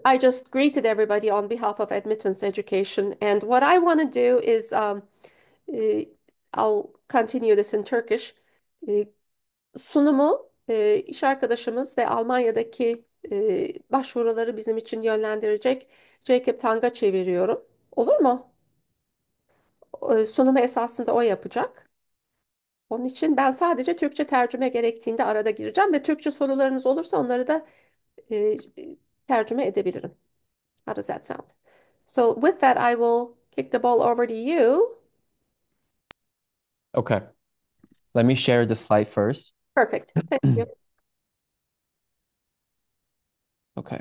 I just greeted everybody on behalf of Admittance Education. And what I want to do is e, I'll continue this in Turkish. E, Sunumu iş arkadaşımız ve Almanya'daki başvuruları bizim için yönlendirecek Jacob Tang'a çeviriyorum. Olur mu? Sunumu esasında o yapacak. Onun için ben sadece Türkçe tercüme gerektiğinde arada gireceğim ve Türkçe sorularınız olursa onları da e, tercüme edebilirim. How does that sound? So with that, I will kick the ball over to you. Okay, let me share the slide first. Perfect. Thank you. Okay,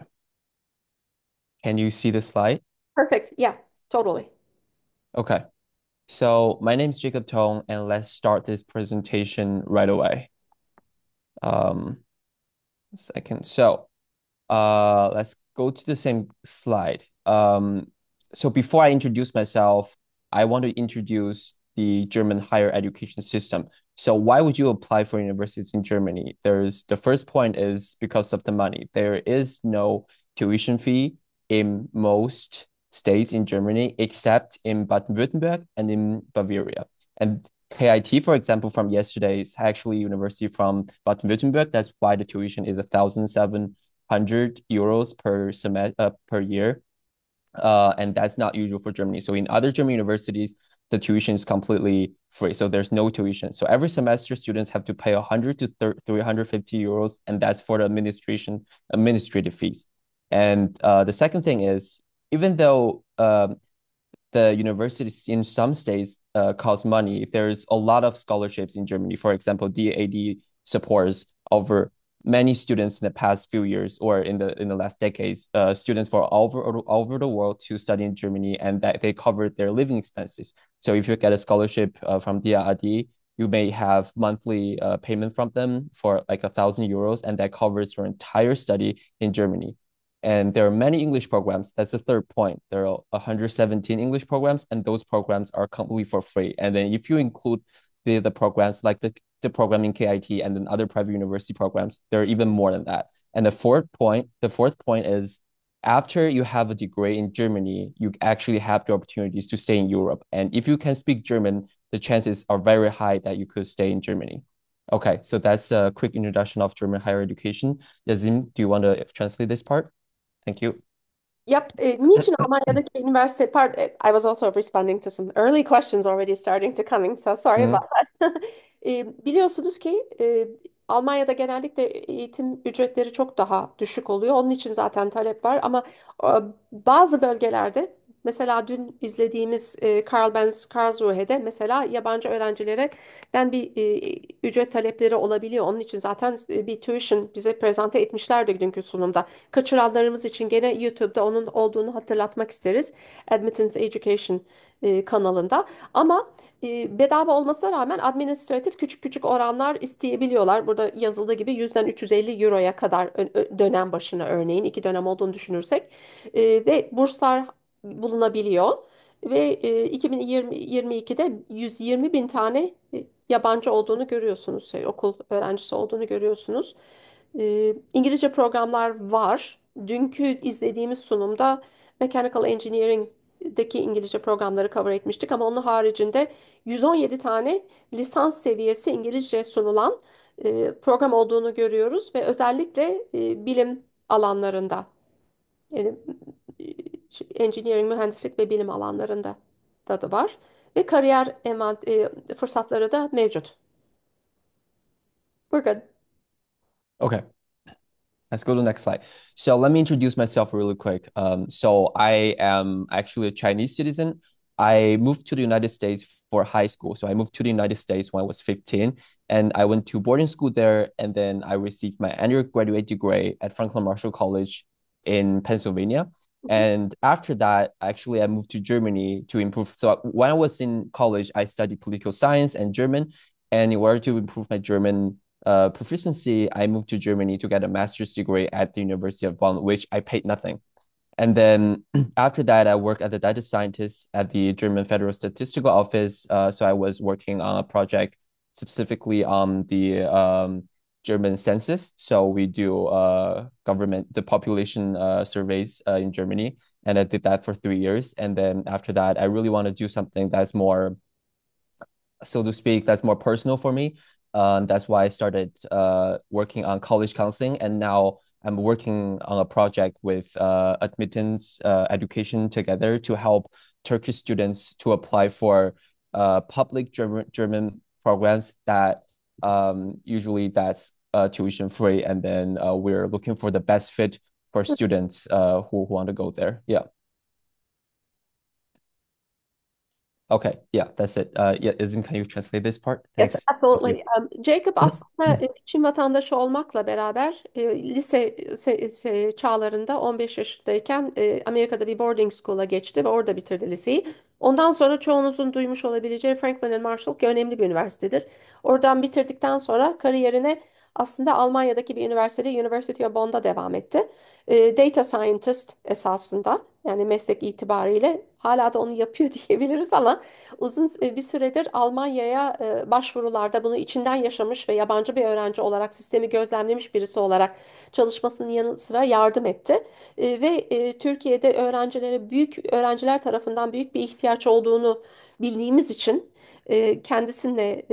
can you see the slide? Perfect. Yeah, totally. Okay, so my name is Jacob Tong, and let's start this presentation right away. Um, Second. So, let's go to the same slide. So before I introduce myself, I want to introduce the German higher education system. So why would you apply for universities in Germany? There's the first point is because of the money. There is no tuition fee in most states in Germany, except in Baden-Württemberg and in Bavaria. And KIT, for example, from yesterday is actually university from Baden-Württemberg. That's why the tuition is 1,700 euros per semester per year, and that's not usual for Germany. So in other German universities, the tuition is completely free. So there's no tuition. So every semester, students have to pay 100 to 350 euros, and that's for the administrative fees. And the second thing is, even though the universities in some states cost money, there's a lot of scholarships in Germany. For example, DAD supports over many students in the past few years or in the last decades, students for over the world to study in Germany, and that they cover their living expenses. So if you get a scholarship from DAD, you may have monthly payment from them for like 1,000 euros, and that covers your entire study in Germany. And there are many English programs. That's the third point. There are 117 English programs, and those programs are completely for free. And then if you include the programs like the program in KIT and then other private university programs, there are even more than that. And the fourth point is after you have a degree in Germany, you actually have the opportunities to stay in Europe. And if you can speak German, the chances are very high that you could stay in Germany. Okay, so that's a quick introduction of German higher education. Yazim, do you want to translate this part? Thank you. Yep. Niçin Almanya'daki üniversite part I was also responding to some early questions already starting to coming. So sorry about Mhm. that. Biliyorsunuz ki Almanya'da genellikle eğitim ücretleri çok daha düşük oluyor. Onun için zaten talep var ama e, bazı bölgelerde mesela dün izlediğimiz Karl Benz Karlsruhe'de mesela yabancı öğrencilerden bir ücret talepleri olabiliyor. Onun için zaten bir tuition bize prezente etmişlerdi dünkü sunumda. Kaçıranlarımız için gene YouTube'da onun olduğunu hatırlatmak isteriz. Admittance Education kanalında. Ama bedava olmasına rağmen administratif küçük küçük oranlar isteyebiliyorlar. Burada yazıldığı gibi 100'den 350 euroya kadar dönem başına örneğin 2 dönem olduğunu düşünürsek ve burslar bulunabiliyor. Ve 2022'de 120 bin tane yabancı olduğunu görüyorsunuz. Okul öğrencisi olduğunu görüyorsunuz. İngilizce programlar var. Dünkü izlediğimiz sunumda Mechanical Engineering'deki İngilizce programları cover etmiştik ama onun haricinde 117 tane lisans seviyesi İngilizce sunulan program olduğunu görüyoruz ve özellikle bilim alanlarında yani, engineering, mühendislik ve bilim alanlarında da var ve kariyer fırsatları da mevcut. We're good. Okay. Let's go to the next slide. So let me introduce myself really quick. So I am actually a Chinese citizen. I moved to the United States for high school. So I moved to the United States when I was 15, and I went to boarding school there, and then I received my undergraduate degree at Franklin Marshall College in Pennsylvania. Mhm. And after that, actually, I moved to Germany to improve. So when I was in college, I studied political science and German. And in order to improve my German proficiency, I moved to Germany to get a master's degree at the University of Bonn, which I paid nothing. And then after that, I worked as a data scientist at the German Federal Statistical Office. So I was working on a project specifically on the German census. So we do the population surveys in Germany, and I did that for 3 years. And then after that, I really want to do something that's more, so to speak, that's more personal for me. That's why I started working on college counseling, and now I'm working on a project with admittance education together to help Turkish students to apply for public German programs that usually that's tuition free, and then we're looking for the best fit for students who want to go there. Yeah. Okay. Yeah, that's it. Yeah, isn't can you translate this part? Yes, Thanks. Thank you. absolutely. Jacob aslında Çin vatandaşı olmakla beraber lise çağlarında 15 yaşındayken Amerika'da bir boarding school'a geçti ve orada bitirdi liseyi. Ondan sonra çoğunuzun duymuş olabileceği Franklin and Marshall ki önemli bir üniversitedir. Oradan bitirdikten sonra kariyerine aslında Almanya'daki bir üniversitede University of Bonn'da devam etti. Data scientist esasında yani meslek itibariyle hala da onu yapıyor diyebiliriz ama uzun bir süredir Almanya'ya başvurularda bunu içinden yaşamış ve yabancı bir öğrenci olarak sistemi gözlemlemiş birisi olarak çalışmasının yanı sıra yardım etti. Türkiye'de öğrenciler tarafından büyük bir ihtiyaç olduğunu bildiğimiz için kendisiyle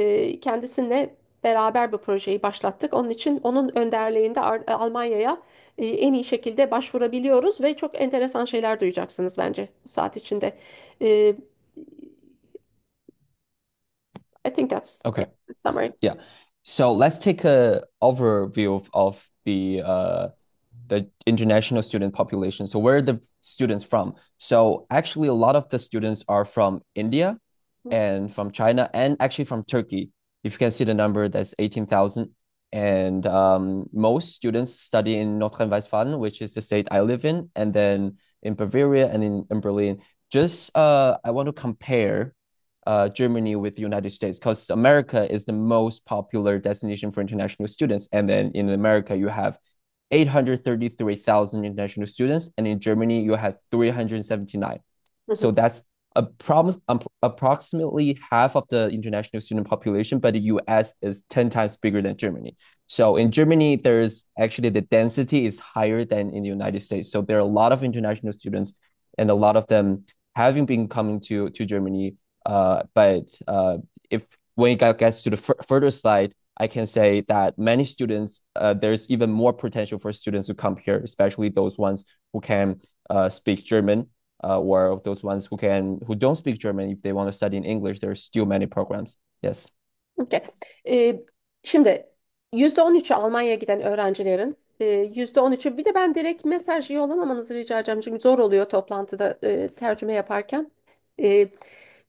beraber bu projeyi başlattık. Onun için onun önderliğinde Almanya'ya en iyi şekilde başvurabiliyoruz ve çok enteresan şeyler duyacaksınız bence bu saat içinde. E, I think that's Okay. the summary. Yeah. So let's take a overview of the international student population. So where are the students from? So actually, a lot of the students are from India and from China and actually from Turkey. If you can see the number, that's 18,000. And most students study in North Rhine-Westphalia, which is the state I live in, and then in Bavaria and in Berlin. Just I want to compare Germany with the United States because America is the most popular destination for international students. And then in America, you have 833,000 international students, and in Germany, you have 379. So Mhm. that's approximately half of the international student population, but the US is 10 times bigger than Germany. So in Germany, there's actually the density is higher than in the United States. So there are a lot of international students, and a lot of them having been coming to Germany. But if when it gets to the further slide, I can say that many students, there's even more potential for students to come here, especially those ones who can speak German, or those ones who don't speak German. If they want to study in English, there's still many programs. Yes. Okay. Ee, Şimdi %13'ü Almanya'ya giden öğrencilerin %13'ü bir de ben direkt mesaj yollamamanızı rica edeceğim çünkü zor oluyor toplantıda tercüme yaparken. Ee,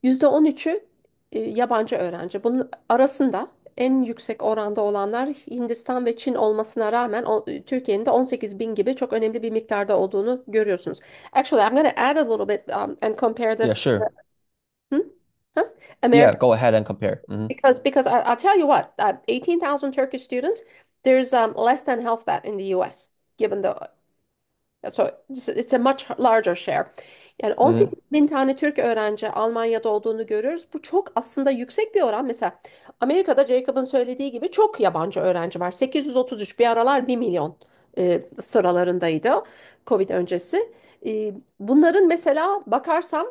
%13'ü yabancı öğrenci. Bunun arasında en yüksek oranda olanlar Hindistan ve Çin olmasına rağmen Türkiye'nin de 18 bin gibi çok önemli bir miktarda olduğunu görüyorsunuz. Actually, I'm going to add a little bit and compare Yeah, this. sure. Hmm? Huh? Yeah, America. go ahead and compare. Because I'll tell you what, 18,000 Turkish students, there's less than half that in the US, given the so it's a much larger share. Yani Mm-hmm. 18 bin tane Türk öğrenci Almanya'da olduğunu görüyoruz. Bu çok aslında yüksek bir oran. Mesela Amerika'da Jacob'ın söylediği gibi çok yabancı öğrenci var. 833 bir aralar 1 milyon sıralarındaydı Covid öncesi. Bunların mesela bakarsam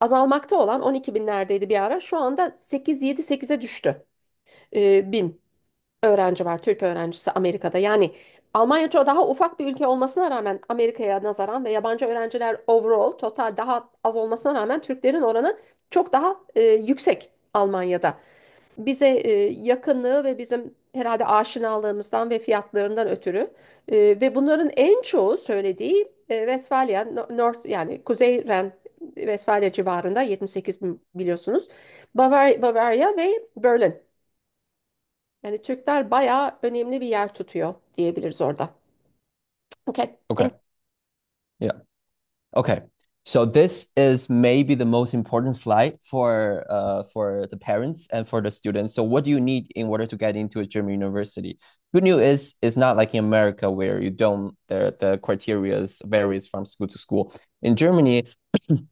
azalmakta olan 12 binlerdeydi bir ara. Şu anda 8-7-8'e düştü bin öğrenci var, Türk öğrencisi Amerika'da. Yani Almanya çok daha ufak bir ülke olmasına rağmen Amerika'ya nazaran ve yabancı öğrenciler overall total daha az olmasına rağmen Türklerin oranı çok daha yüksek Almanya'da. Bize yakınlığı ve bizim herhalde aşinalığımızdan ve fiyatlarından ötürü ve bunların en çoğu söylediği Westfalia, North yani Kuzey Ren Westfalia civarında 78 bin biliyorsunuz. Bavaria ve Berlin. Yani Türkler bayağı önemli bir yer tutuyor diyebiliriz orada. Okay. Okay. Yeah. Okay. So this is maybe the most important slide for the parents and for the students. So what do you need in order to get into a German university? Good news is it's not like in America where you don't the criteria varies from school to school. In Germany,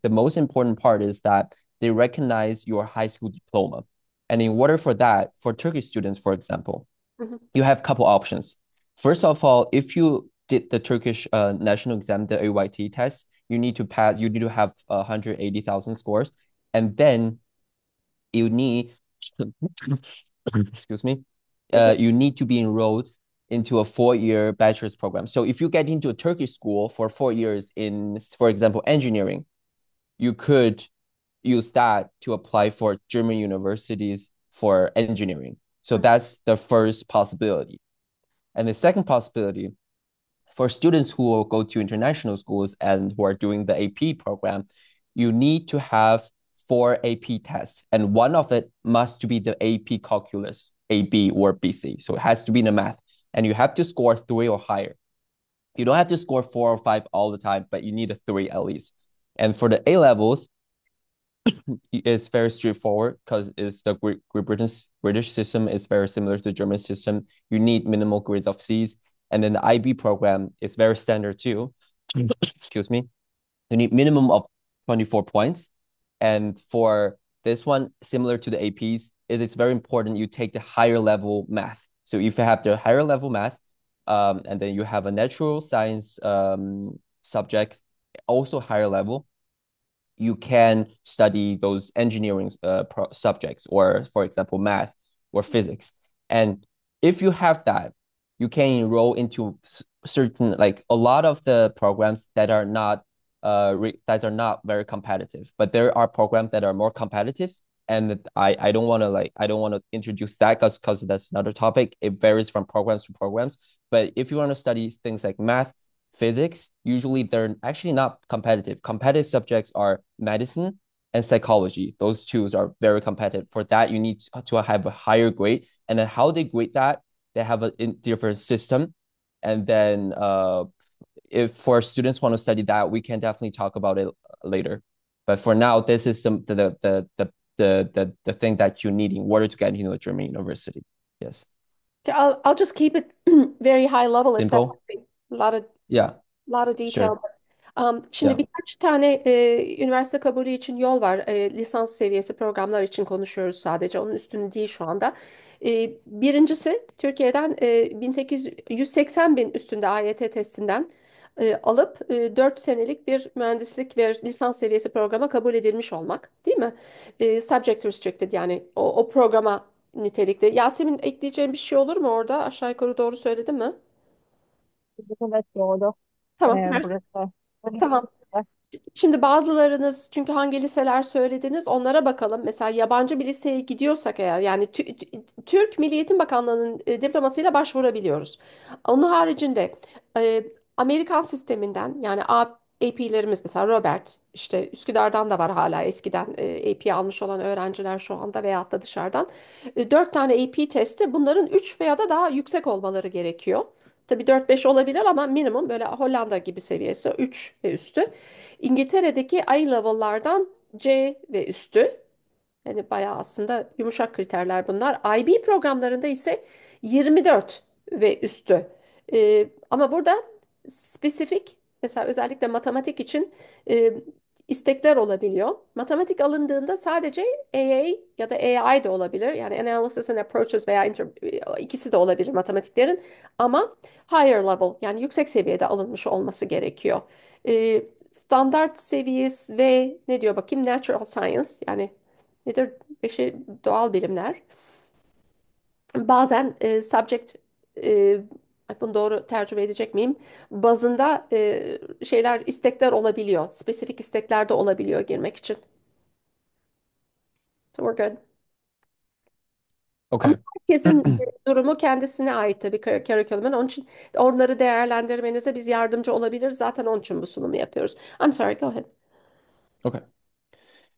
the most important part is that they recognize your high school diploma. And in order for that, for Turkish students, for example, Mhm. You have a couple options. First of all, if you did the Turkish national exam, the AYT test, you need to pass, you need to have 180,000 scores. And then you need, excuse me, It's okay. you need to be enrolled into a 4-year bachelor's program. So if you get into a Turkish school for 4 years in, for example, engineering, you could use that to apply for German universities for engineering. So Mhm. that's the first possibility. And the second possibility for students who will go to international schools and who are doing the AP program, you need to have 4 AP tests, and one of it must be the AP calculus, AB or BC. So it has to be in the math, and you have to score 3 or higher. You don't have to score 4 or 5 all the time, but you need a 3 at least. And for the A levels, it's very straightforward because it's the British system is very similar to the German system. You need minimal grades of C's, and then the IB program is very standard too. Excuse me. You need minimum of 24 points, and for this one, similar to the APs, it is very important you take the higher level math. So if you have the higher level math, and then you have a natural science subject, also higher level, you can study those engineering subjects, or for example math or physics. And if you have that, you can enroll into certain, like a lot of the programs that are not that are not very competitive, but there are programs that are more competitive. And I don't want to, like, I don't want to introduce that because that's another topic. It varies from programs to programs. But if you want to study things like math, physics, usually they're actually not competitive. Competitive subjects are medicine and psychology. Those two are very competitive. For that, you need to have a higher grade. And then how they grade that, they have a different system. And then if for students want to study that, we can definitely talk about it later. But for now, this is the thing that you need in order to get into a German university. Yes. Okay, I'll just keep it very high level if that's Simple. okay. A Yeah, lot of detail. sure. Şimdi Yeah. birkaç tane üniversite kabulü için yol var. Lisans seviyesi programlar için konuşuyoruz sadece. Onun üstünü değil şu anda. Birincisi Türkiye'den 180 bin üstünde AYT testinden alıp 4 senelik bir mühendislik ve lisans seviyesi programa kabul edilmiş olmak, değil mi? Subject restricted, yani o programa nitelikli. Yasemin, ekleyeceğim bir şey olur mu orada? Aşağı yukarı doğru söyledim mi? Evet, doğru. Tamam. Burası. Tamam. Şimdi bazılarınız, çünkü hangi liseler söylediniz, onlara bakalım. Mesela yabancı bir liseye gidiyorsak eğer, yani Türk Milli Eğitim Bakanlığı'nın diplomasıyla başvurabiliyoruz. Onun haricinde Amerikan sisteminden, yani AP'lerimiz mesela Robert, işte Üsküdar'dan da var hala, eskiden AP almış olan öğrenciler şu anda veyahut da dışarıdan. 4 tane AP testi, bunların 3 veya da daha yüksek olmaları gerekiyor. Tabii 4-5 olabilir ama minimum böyle Hollanda gibi seviyesi 3 ve üstü. İngiltere'deki I level'lardan C ve üstü. Yani bayağı aslında yumuşak kriterler bunlar. IB programlarında ise 24 ve üstü. Ama burada spesifik, mesela özellikle matematik için e, istekler olabiliyor. Matematik alındığında sadece AA ya da AI de olabilir. Yani Analysis and Approaches veya ikisi de olabilir matematiklerin. Ama higher level, yani yüksek seviyede alınmış olması gerekiyor. Standart seviyesi ve ne diyor bakayım, Natural Science, yani nedir? Doğal bilimler. Bazen subject, e, ay, bunu doğru tercüme edecek miyim? Bazında şeyler, istekler olabiliyor. Spesifik istekler de olabiliyor girmek için. So we're good. Ama Okay. herkesin durumu kendisine ait tabii, curriculum'un. Onun için onları değerlendirmenize biz yardımcı olabiliriz. Zaten onun için bu sunumu yapıyoruz. I'm sorry, go ahead. Okay.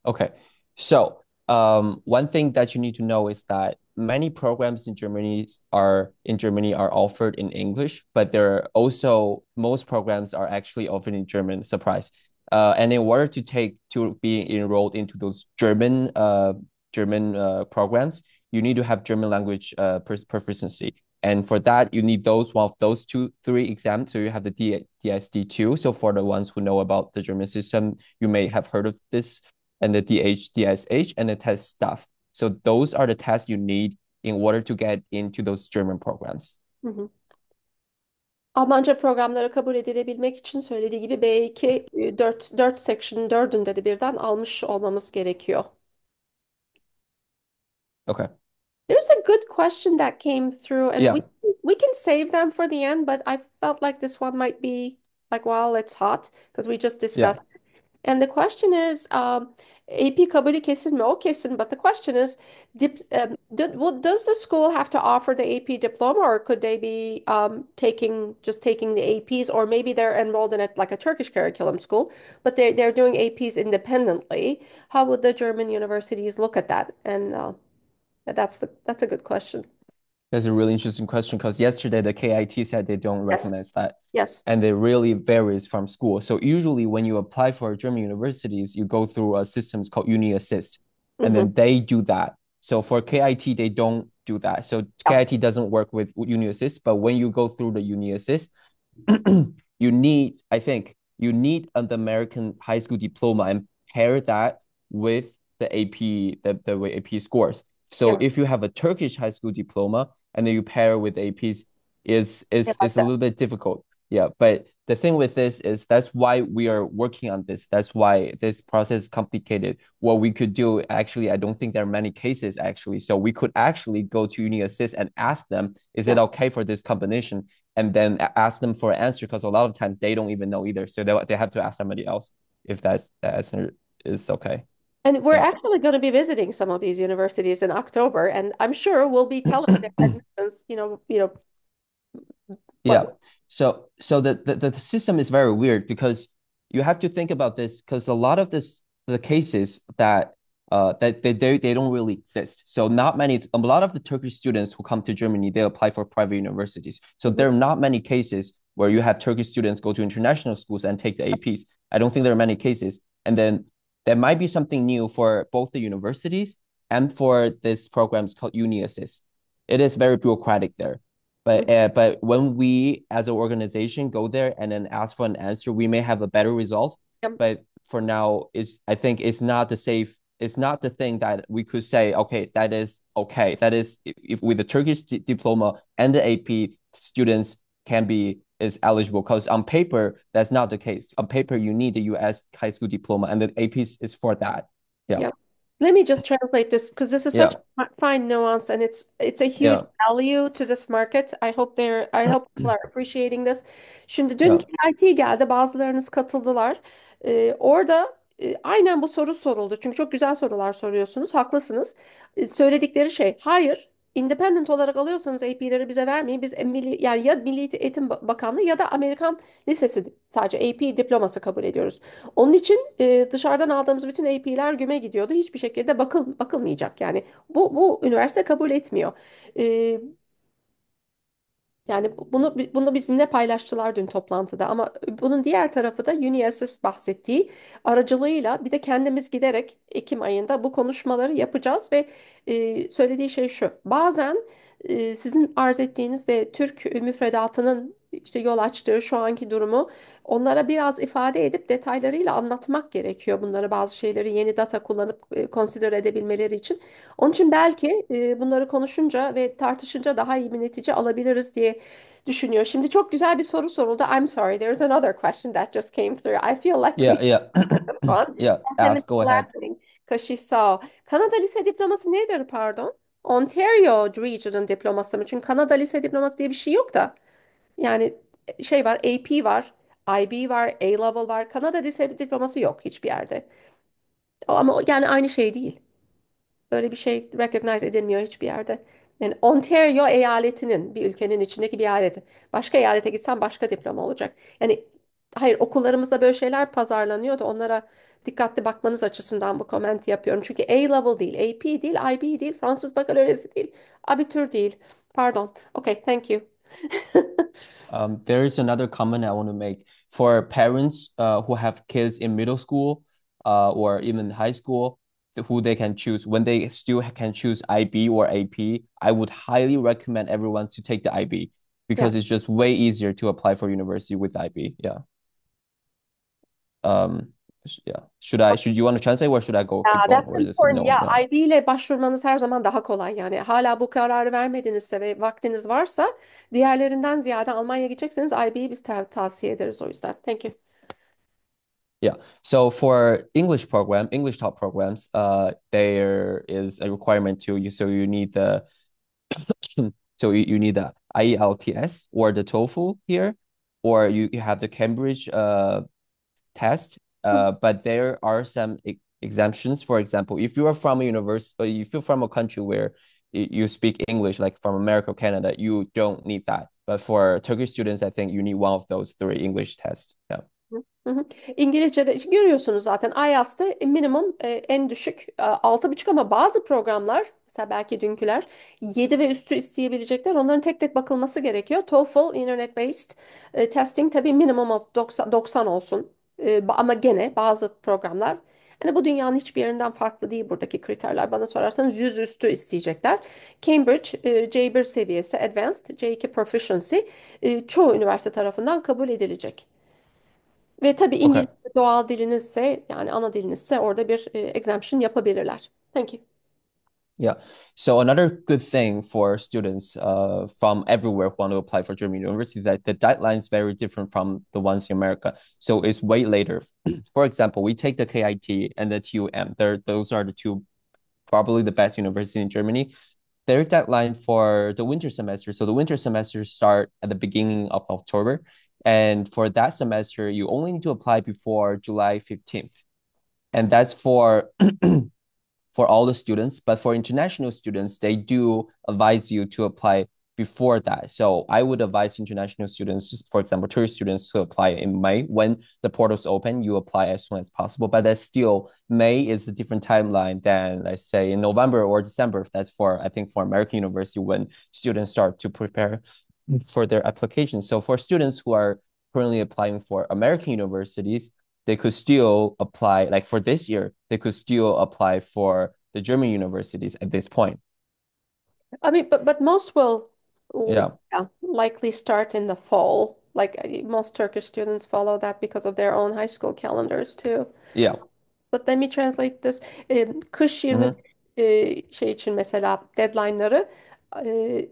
Okay. So, one thing that you need to know is that many programs in Germany are offered in English, but there are also most programs are actually offered in German. Surprise. And in order to be enrolled into those German programs, you need to have German language proficiency. And for that, you need one of those three exams. So you have the DSD2. So for the ones who know about the German system, you may have heard of this, and the DH, DSH, and the test stuff. So those are the tests you need in order to get into those German programs. Hı hı. Almanca programlara kabul edilebilmek için söylediği gibi B2 4 section 4'ünde de birden almış olmamız gerekiyor. Okay. There's a good question that came through, and Yeah. we can save them for the end, but I felt like this one might be like while it's hot because we just Yeah. discussed. And the question is, AP kabulü kesin mi? O kesin, but the question is, does the school have to offer the AP diploma, or could they be taking the APs, or maybe they're enrolled in it like a Turkish curriculum school, but they're doing APs independently. How would the German universities look at that? And that's a good question. That's a really interesting question because yesterday the KIT said they don't Yes, recognize that. yes. And it really varies from school. So usually when you apply for German universities, you go through a system called Uni Assist, and Hmm. then they do that. So for KIT, they don't do that. So Yeah, KIT doesn't work with Uni Assist, but when you go through the Uni Assist, I think, you need an American high school diploma and pair that with the AP, the way AP scores. So yeah, if you have a Turkish high school diploma and then you pair with APs, yeah, is like a that. little bit difficult. Yeah, but the thing with this is that's why we are working on this. That's why this process is complicated. What we could do, actually, I don't think there are many cases actually. So we could actually go to Uni Assist and ask them, is it Yeah. okay for this combination? And then ask them for an answer because a lot of times they don't even know either. So they have to ask somebody else if that answer is okay. And we're Yeah. actually going to be visiting some of these universities in October, and I'm sure we'll be telling their admissions, Yeah. what. So the system is very weird because you have to think about this because a lot of the cases that they don't really exist. So not many a lot of the Turkish students who come to Germany, they apply for private universities. So Mhm. there are not many cases where you have Turkish students go to international schools and take the APs. I don't think there are many cases. And then there might be something new for both the universities and for this programs called Uni Assist. It is very bureaucratic there. Mhm. But when we as an organization go there and then ask for an answer, we may have a better result. Yep. But for now, I think it's not the safe. It's not the thing that we could say, okay, that is okay. That is if with the Turkish diploma and the AP, students can be is eligible because on paper that's not the case. On paper, you need the US high school diploma, and the AP is for that. Yeah, Yeah. Let me just translate this because this is such yeah, a fine nuance, and it's a huge yeah, value to this market. I hope people are appreciating this. Şimdi dün yeah. KIT geldi, bazılarınız katıldılar. Orada aynen bu soru soruldu. Çünkü çok güzel sorular soruyorsunuz. Haklısınız. Söyledikleri şey, hayır. Independent olarak alıyorsanız AP'leri bize vermeyin. Biz yani ya Milli Eğitim Bakanlığı ya da Amerikan Lisesi sadece AP diploması kabul ediyoruz. Onun için dışarıdan aldığımız bütün AP'ler güme gidiyordu. Hiçbir şekilde bakılmayacak. Yani bu üniversite kabul etmiyor. E, Yani bunu bizimle paylaştılar dün toplantıda, ama bunun diğer tarafı da UniSS bahsettiği aracılığıyla bir de kendimiz giderek Ekim ayında bu konuşmaları yapacağız ve söylediği şey şu: bazen sizin arz ettiğiniz ve Türk müfredatının işte yol açtığı şu anki durumu onlara biraz ifade edip detaylarıyla anlatmak gerekiyor, bunları, bazı şeyleri yeni data kullanıp consider edebilmeleri için. Onun için belki bunları konuşunca ve tartışınca daha iyi bir netice alabiliriz diye düşünüyor. Şimdi çok güzel bir soru soruldu. I'm sorry, there's another question that just came through. I feel like we Yeah, yeah. on. Yeah, Hemen ask, go ahead. laughing because she saw. Kanada lise diploması nedir pardon? Ontario Region'ın diploması mı? Çünkü Kanada lise diploması diye bir şey yok da. Yani şey var, AP var, IB var, A-level var. Kanada lise diploması yok hiçbir yerde. Ama yani aynı şey değil. Böyle bir şey recognize edilmiyor hiçbir yerde. Yani Ontario eyaletinin, bir ülkenin içindeki bir eyaleti. Başka eyalete gitsen başka diploma olacak. Yani hayır, okullarımızda böyle şeyler pazarlanıyor da onlara dikkatli bakmanız açısından bu komenti yapıyorum. Çünkü A-level değil, AP değil, IB değil, Fransız bakaloresi değil, abitur değil. Pardon. Okay, thank you. There is another comment I want to make for parents who have kids in middle school or even high school who they can choose when they still can choose IB or AP. I would highly recommend everyone to take the IB Yeah. because it's just way easier to apply for university with IB. Yeah. Um, Yeah. Should you want to translate or should I go keep going? That's Or is this a important. no? Ya No. IB ile başvurmanız her zaman daha kolay. Yani hala bu kararı vermedinizse ve vaktiniz varsa diğerlerinden ziyade Almanya'ya gidecekseniz IB'yi biz tavsiye ederiz o yüzden. Thank you. Yeah. So for English top programs, there is a requirement to you. So you need the you need the IELTS or the TOEFL here, or you have the Cambridge test. But there are some exemptions. For example, if you are from a university, if you're from a country where you speak English, like from America or Canada, you don't need that. But for Turkish students, I think you need one of those three English tests. Yeah. Hı hı. İngilizce'de görüyorsunuz zaten IELTS'te minimum en düşük 6,5 ama bazı programlar mesela belki dünküler 7 ve üstü isteyebilecekler. Onların tek tek bakılması gerekiyor. TOEFL internet based testing tabii minimum of 90 olsun. Ama gene bazı programlar hani bu dünyanın hiçbir yerinden farklı değil buradaki kriterler. Bana sorarsanız 100 üstü isteyecekler. Cambridge C1 seviyesi Advanced C2 Proficiency çoğu üniversite tarafından kabul edilecek. Ve tabii Okay. İngilizce doğal dilinizse yani ana dilinizse orada bir exemption yapabilirler. Thank you. Yeah. So another good thing for students from everywhere who want to apply for German university is that the deadline is very different from the ones in America. So it's way later. For example, we take the KIT and the TUM. Those are the two probably the best university in Germany. Their deadline for the winter semester. So the winter semesters start at the beginning of October. And for that semester, you only need to apply before July 15th. And that's for all the students, but for international students, they do advise you to apply before that. So I would advise international students, for example, tourist students, to apply in May. When the portals open, you apply as soon as possible. But that's still May is a different timeline than, let's say, in November or December. That's for, I think, for American university when students start to prepare for their application. So for students who are currently applying for American universities, they could still apply, like for this year, they could still apply for the German universities at this point. I mean, but most will Yeah. yeah, likely start in the fall. Like most Turkish students follow that because of their own high school calendars too. Yeah. But let me translate this. Kış 20 Mm-hmm. şey için mesela deadline'ları e,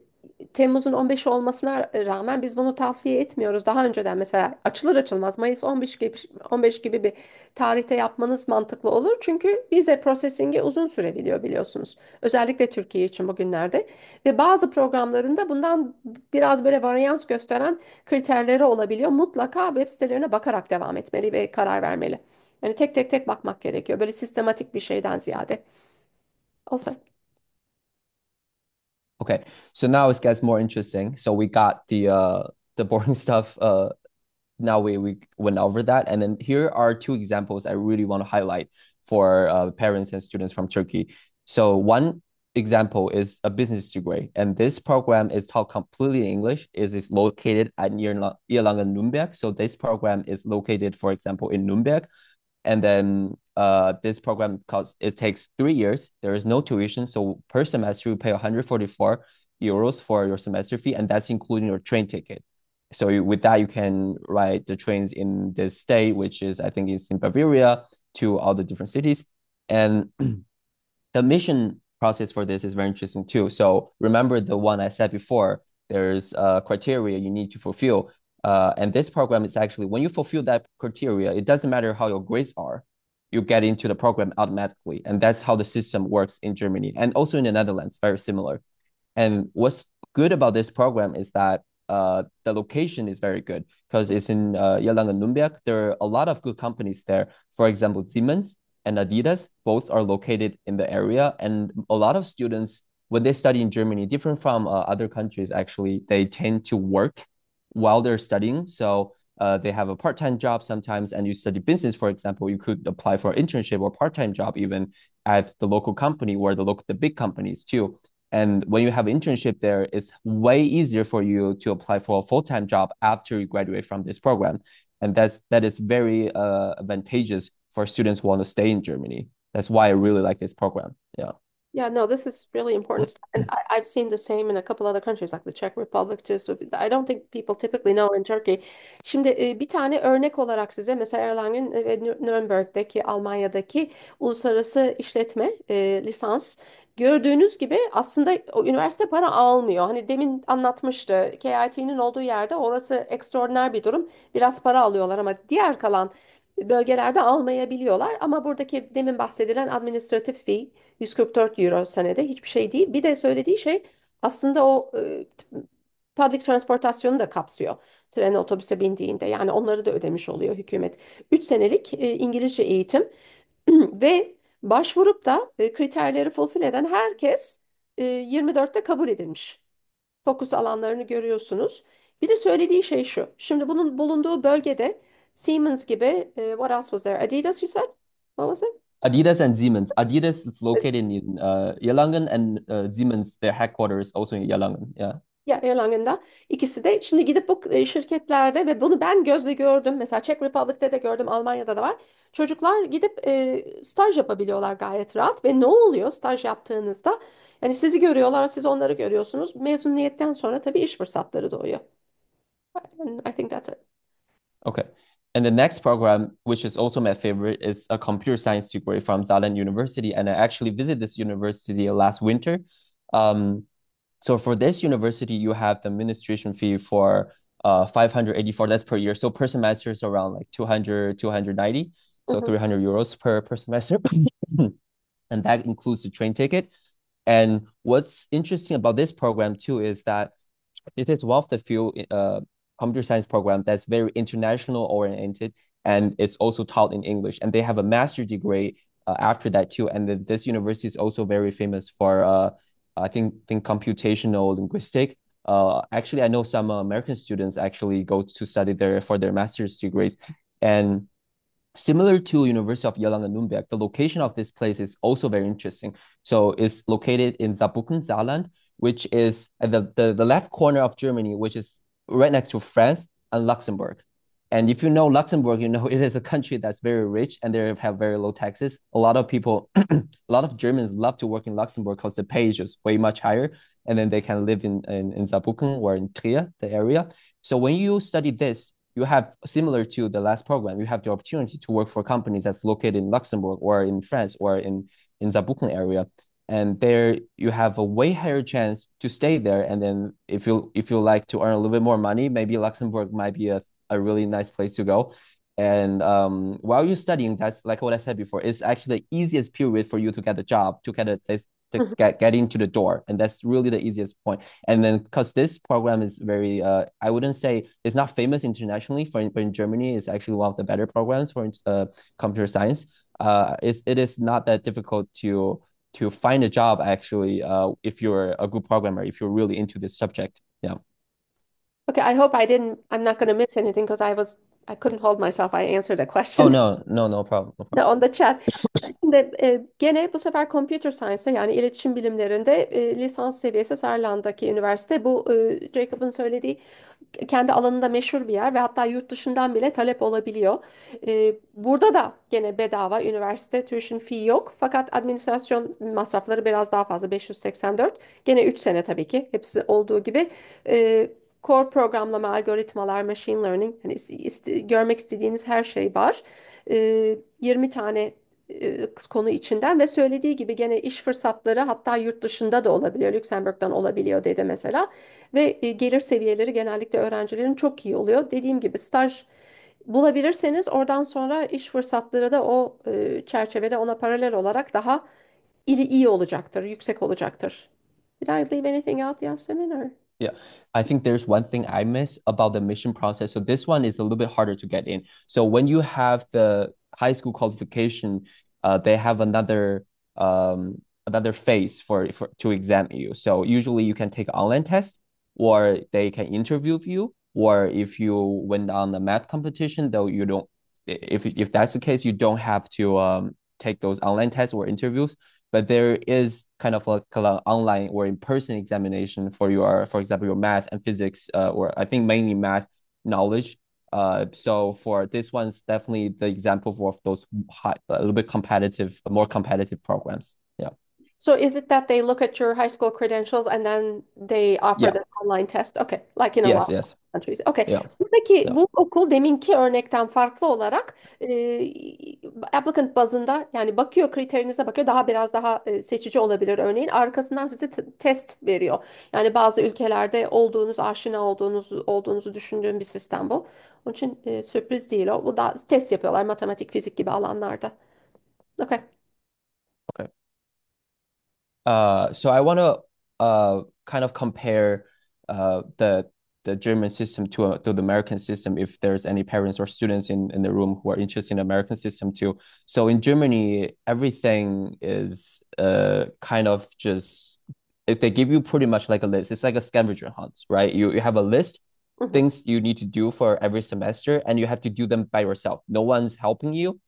Temmuz'un 15'i olmasına rağmen biz bunu tavsiye etmiyoruz. Daha önceden mesela açılır açılmaz Mayıs 15 gibi bir tarihte yapmanız mantıklı olur. Çünkü vize processing'i uzun sürebiliyor biliyorsunuz. Özellikle Türkiye için bugünlerde. Ve bazı programlarında bundan biraz böyle varyans gösteren kriterleri olabiliyor. Mutlaka web sitelerine bakarak devam etmeli ve karar vermeli. Yani tek bakmak gerekiyor. Böyle sistematik bir şeyden ziyade. Olsa. Okay. So now it gets more interesting. So we got the boring stuff. Now we went over that, and then here are two examples I really want to highlight for parents and students from Turkey. So one example is a business degree, and this program is taught completely in English. It is located at near Erlangen Nürnberg. So this program is located, for example, in Nürnberg. And then this program costs it takes 3 years. There is no tuition, so per semester you pay 144 euros for your semester fee, and that's including your train ticket. So with that, you can ride the trains in the state, which is I think is in Bavaria, to all the different cities. And the admission process for this is very interesting too. So remember the one I said before, there's criteria you need to fulfill. And this program is actually, when you fulfill that criteria, it doesn't matter how your grades are, you get into the program automatically. And that's how the system works in Germany and also in the Netherlands, very similar. And what's good about this program is that the location is very good because it's in Erlangen Nürnberg. There are a lot of good companies there. For example, Siemens and Adidas both are located in the area. And a lot of students, when they study in Germany, different from other countries, actually, they tend to work while they're studying. So they have a part-time job sometimes, and you study business, for example, you could apply for an internship or part-time job even at the local company or the big companies too. And when you have an internship there, it's way easier for you to apply for a full-time job after you graduate from this program. And that is very advantageous for students who want to stay in Germany. That's why I really like this program. Yeah. Yeah, no, this is really important stuff. And I've seen the same in a couple other countries, like the Czech Republic too. So I don't think people typically know in Turkey. Şimdi bir tane örnek olarak size mesela Erlangen ve Nürnberg'deki Almanya'daki uluslararası işletme lisans. Gördüğünüz gibi aslında o üniversite para almıyor. Hani demin anlatmıştı KIT'nin olduğu yerde orası ekstraordiner bir durum. Biraz para alıyorlar ama diğer kalan bölgelerde almayabiliyorlar. Ama buradaki demin bahsedilen administratif fee 144 euro senede hiçbir şey değil. Bir de söylediği şey aslında o public transportasyonu da kapsıyor. Trene, otobüse bindiğinde yani onları da ödemiş oluyor hükümet. 3 senelik İngilizce eğitim ve başvurup da kriterleri fulfill eden herkes 24'te kabul edilmiş. Fokus alanlarını görüyorsunuz. Bir de söylediği şey şu. Şimdi bunun bulunduğu bölgede Siemens gibi what else was there? Adidas you said? What was it? Adidas and Siemens. Adidas is located in Erlangen, and Siemens, their headquarters, also in Erlangen. Yeah. Ya Erlangen'da ikisi de şimdi gidip bu şirketlerde ve bunu ben gözle gördüm. Mesela Czech Republic'te de gördüm, Almanya'da da var. Çocuklar gidip staj yapabiliyorlar gayet rahat ve ne oluyor staj yaptığınızda? Yani sizi görüyorlar, siz onları görüyorsunuz. Mezuniyetten sonra tabii iş fırsatları doğuyor. And I think that's it. Okay. And the next program, which is also my favorite, is a computer science degree from Saarland University. And I actually visited this university last winter. Um, so for this university, you have the administration fee for 584, that's per year. So per semester is around like 200, 290. Hı So hı. 300 euros per semester. And that includes the train ticket. And what's interesting about this program too is that it is one of the few computer science program that's very international oriented, and it's also taught in English. And they have a master's degree after that too. And this university is also very famous for I think computational linguistic. Actually, I know some American students actually go to study there for their master's degrees. And similar to University of Erlangen-Nürnberg, the location of this place is also very interesting. So it's located in Saarbrücken, Saarland, which is at the left corner of Germany, which is right next to France and Luxembourg. And if you know Luxembourg, you know it is a country that's very rich and they have very low taxes. A lot of people, a lot of Germans love to work in Luxembourg because the pay is just way much higher. And then they can live in Saarbrücken or in Trier, the area. So when you study this, you have similar to the last program, you have the opportunity to work for companies that's located in Luxembourg or in France or in Saarbrücken area. And there you have a way higher chance to stay there. And then if you like to earn a little bit more money, maybe Luxembourg might be a really nice place to go. And while you're studying, that's like what I said before, it's actually the easiest period for you to get a job, to get to get into the door. And that's really the easiest point. And then because this program is very I wouldn't say it's not famous internationally, but in Germany it's actually one of the better programs for computer science. It is not that difficult to find a job actually if you're a good programmer, if you're really into this subject. Yeah. Okay, I hope I'm not going to miss anything because I couldn't hold myself. I answered a Oh, question no, no, no problem, no problem. on the chat. Şimdi gene bu sefer Computer Science'da yani iletişim bilimlerinde lisans seviyesi Saarland'daki üniversite. Bu Jacob'ın söylediği kendi alanında meşhur bir yer ve hatta yurt dışından bile talep olabiliyor. Burada da gene bedava üniversite, tuition fee yok. Fakat administrasyon masrafları biraz daha fazla 584. Gene 3 sene tabii ki hepsi olduğu gibi. E, Core programlama, algoritmalar, machine learning hani görmek istediğiniz her şey var. 20 tane konu içinden ve söylediği gibi gene iş fırsatları hatta yurt dışında da olabiliyor. Lüksemburg'dan olabiliyor dedi mesela. Ve gelir seviyeleri genellikle öğrencilerin çok iyi oluyor. Dediğim gibi staj bulabilirseniz oradan sonra iş fırsatları da o çerçevede ona paralel olarak daha iyi olacaktır, yüksek olacaktır. Did I leave anything out, Yasemin? Or? Yeah, I think there's one thing I miss about the admission process. So this one is a little bit harder to get in. So when you have the high school qualification, they have another phase for to examine you. So usually you can take an online test, or they can interview you, or if you went on the math competition, though you don't, if that's the case, you don't have to take those online tests or interviews, but there is kind of like an online or in-person examination for for example, your math and physics, or I think mainly math knowledge. So for this one's definitely the example of those a little bit competitive, more competitive programs. Yeah. So is it that they look at your high school credentials and then they offer Yeah. the online test? Okay, like in a lot Yes, of yes. countries. Okay. Yeah. Peki Yeah. bu okul deminki örnekten farklı olarak applicant bazında yani bakıyor kriterinize bakıyor biraz daha seçici olabilir örneğin arkasından size test veriyor. Yani bazı ülkelerde aşina olduğunuzu düşündüğüm bir sistem bu. Onun için sürpriz değil o. Bu da test yapıyorlar matematik, fizik gibi alanlarda. Okay. Okay. So I want to kind of compare the German system to the American system if there's any parents or students in the room who are interested in the American system too. So in Germany, everything is kind of just if they give you pretty much like a list. It's like a scavenger hunt, right? You have a list Hı hı, things you need to do for every semester and you have to do them by yourself. No one's helping you.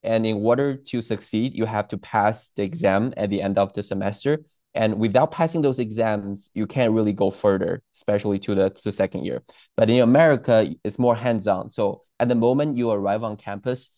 And in order to succeed, you have to pass the exam at the end of the semester. And without passing those exams, you can't really go further, especially to the second year. But in America, it's more hands-on. So at the moment you arrive on campus,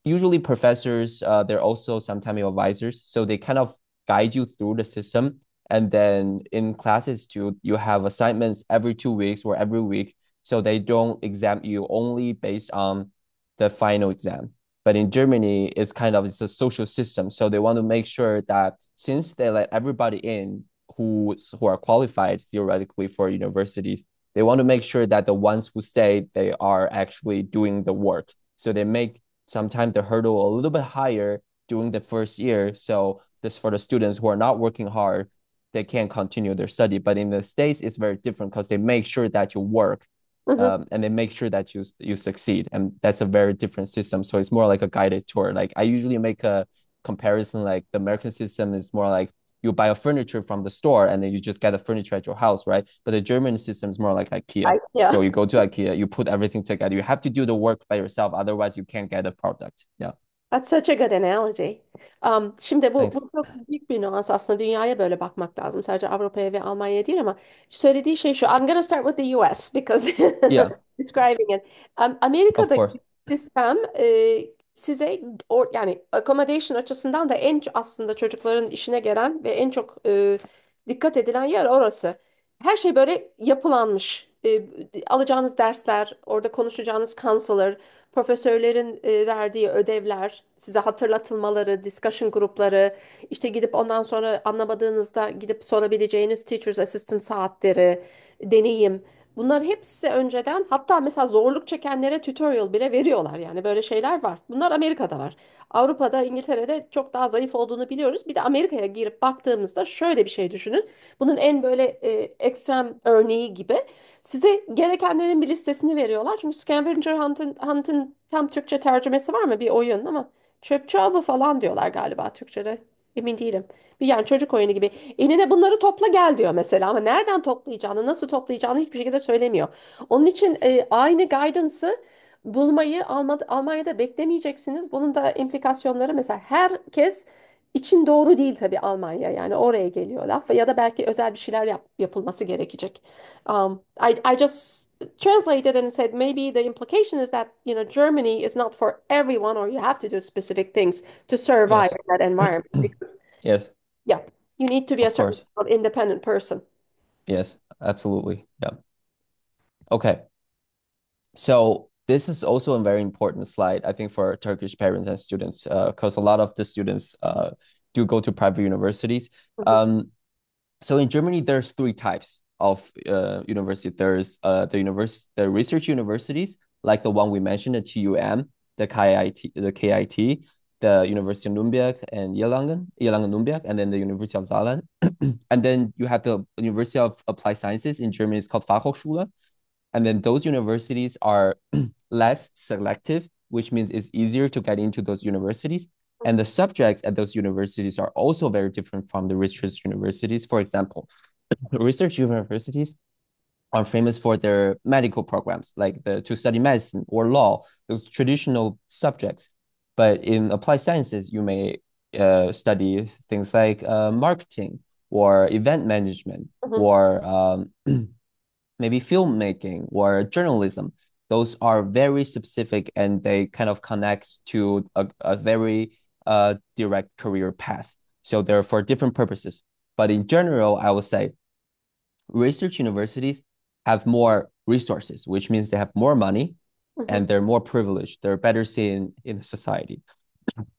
usually professors, they're also sometimes your advisors. So they kind of guide you through the system. And then in classes too, you have assignments every 2 weeks or every week. So they don't exam you only based on the final exam. But in Germany, it's a social system. So they want to make sure that since they let everybody in who are qualified theoretically for universities, they want to make sure that the ones who stay, they are actually doing the work. So they make sometimes the hurdle a little bit higher during the first year. So just for the students who are not working hard, they can't continue their study. But in the States, it's very different because they make sure that you work hı hı. and they make sure that you succeed. And that's a very different system. So it's more like a guided tour. Like I usually make a comparison, like the American system is more like you buy a furniture from the store and then you just get a furniture at your house, right? But the German system is more like IKEA. Yeah. So you go to IKEA, you put everything together. You have to do the work by yourself, otherwise you can't get a product. Yeah. That's such a good analogy. Şimdi bu, Thanks. bu çok büyük bir nüans aslında dünyaya böyle bakmak lazım. Sadece Avrupa'ya ve Almanya'ya değil ama söylediği şey şu. I'm gonna start with the US because Yeah, describing it. of Amerika'daki course. sistem size yani accommodation açısından da aslında çocukların işine gelen ve en çok dikkat edilen yer orası. Her şey böyle yapılanmış. Alacağınız dersler, orada konuşacağınız counselor, profesörlerin verdiği ödevler, size hatırlatılmaları, discussion grupları, işte gidip ondan sonra anlamadığınızda gidip sorabileceğiniz teacher's assistant saatleri, deneyim. Bunlar hepsi önceden hatta mesela zorluk çekenlere tutorial bile veriyorlar. Yani böyle şeyler var. Bunlar Amerika'da var. Avrupa'da, İngiltere'de çok daha zayıf olduğunu biliyoruz. Bir de Amerika'ya girip baktığımızda şöyle bir şey düşünün. Bunun en böyle ekstrem örneği gibi. Size gerekenlerin bir listesini veriyorlar. Çünkü Scavenger Hunt'ın tam Türkçe tercümesi var mı bir oyun ama çöpçü avı falan diyorlar galiba Türkçe'de. Emin değilim. Bir yani çocuk oyunu gibi. Enine bunları topla gel diyor mesela ama nereden toplayacağını, nasıl toplayacağını hiçbir şekilde söylemiyor. Onun için aynı guidance'ı bulmayı Almanya'da beklemeyeceksiniz. Bunun da implikasyonları mesela herkes için doğru değil tabii Almanya. Yani oraya geliyor laf ya da belki özel bir şeyler yapılması gerekecek. I just translated and said maybe the implication is that Germany is not for everyone, or you have to do specific things to survive Yes. in that environment. Because Yes, yeah, you need to be a of certain course. sort of independent person. Yes, absolutely. Yeah. Okay. So this is also a very important slide, I think, for Turkish parents and students, because a lot of the students do go to private universities. Mhm, Um, so in Germany, there's three types of university. There's the research universities, like the one we mentioned, the TUM, the KIT, the University of Nuremberg and Erlangen-Nuremberg, and then the University of Saarland. And then you have the University of Applied Sciences in Germany. It's called Fachhochschule. And then those universities are less selective, which means it's easier to get into those universities. And the subjects at those universities are also very different from the research universities. For example, research universities are famous for their medical programs, like to study medicine or law, those traditional subjects. But in applied sciences, you may study things like marketing or event management mhm, or maybe filmmaking or journalism. Those are very specific and they kind of connect to a very direct career path. So they're for different purposes. But in general, I would say research universities have more resources, which means they have more money Mhm, and they're more privileged. They're better seen in society.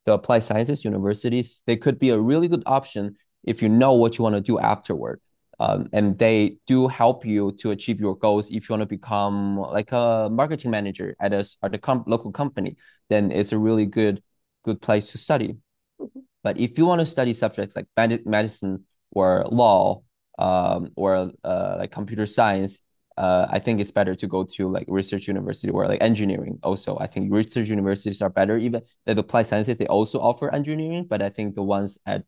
The applied sciences universities, they could be a really good option if you know what you want to do afterward. And they do help you to achieve your goals. If you want to become like a marketing manager at a local company, then it's a really good place to study. mhm, But if you want to study subjects like medicine or law, or like computer science, I think it's better to go to like research university or like engineering. Also, I think research universities are better. Even the applied sciences, they also offer engineering, but I think the ones at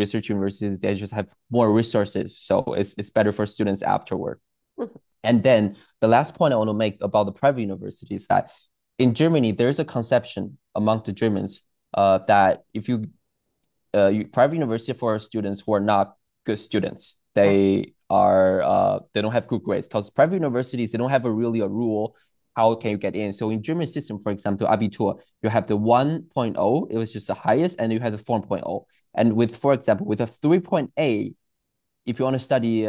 research universities, they just have more resources, so it's better for students afterward. mhm. And then the last point I want to make about the private university is that in Germany, there's a conception among the Germans, that if private university for students who are not good students, Right. they don't have good grades, because private universities, they don't have a rule how can you get in. So in German system, for example, Abitur, you have the 1.0, it was just the highest, and you have the 4.0. And with, for example, with a 3.8, if you want to study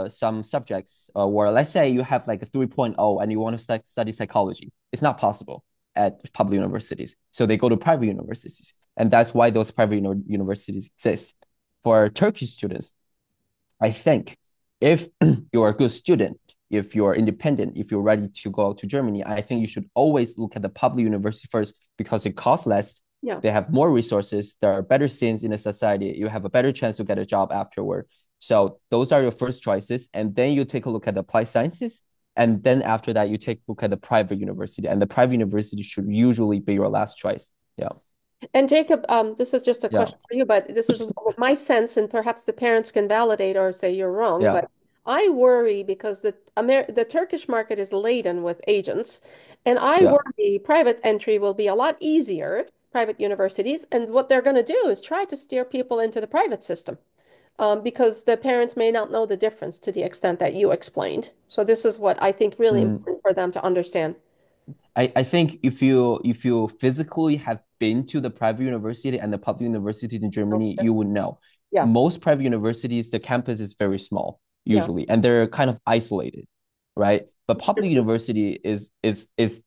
some subjects, or let's say you have like a 3.0 and you want to study psychology, it's not possible at public universities. So they go to private universities. And that's why those private universities exist. For Turkish students, I think if you're a good student, if you're independent, if you're ready to go to Germany, I think you should always look at the public university first, because it costs less. Yeah. They have more resources. There are better scenes in the society. You have a better chance to get a job afterward. So those are your first choices. And then you take a look at the applied sciences. And then after that, you take a look at the private university. And the private university should usually be your last choice. Yeah. And Jacob, this is just a Yeah. question for you, but this is my sense, and perhaps the parents can validate or say you're wrong. Yeah. But I worry because the Turkish market is laden with agents, and I Yeah. worry private entry will be a lot easier, private universities, and what they're going to do is try to steer people into the private system, because the parents may not know the difference to the extent that you explained. So this is what I think really Mm. important for them to understand. I think if you physically have been to the private university and the public university in Germany, you would know. Yeah, Most private universities, the campus is very small yeah. usually, and they're kind of isolated, right? But public university is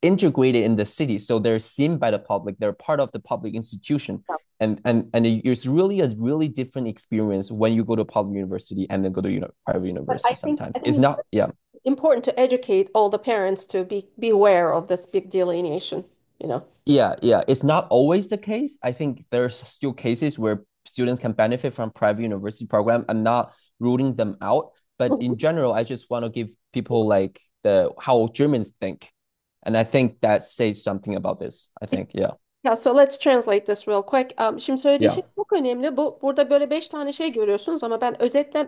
integrated in the city, so they're seen by the public. They're part of the public institution, and it's really a really different experience when you go to public university and then go to private But university. I think Sometimes I it's think not, yeah. important to educate all the parents to be aware of this big delineation, you know. Yeah, yeah. It's not always the case. I think there's still cases where students can benefit from private university program. I'm not ruling them out, but in general, I just want to give people like the how Germans think. And I think that says something about this. I think, yeah. Yeah, so let's translate this real quick. Şimdi söylediği Yeah. şey çok önemli. Burada böyle beş tane şey görüyorsunuz ama ben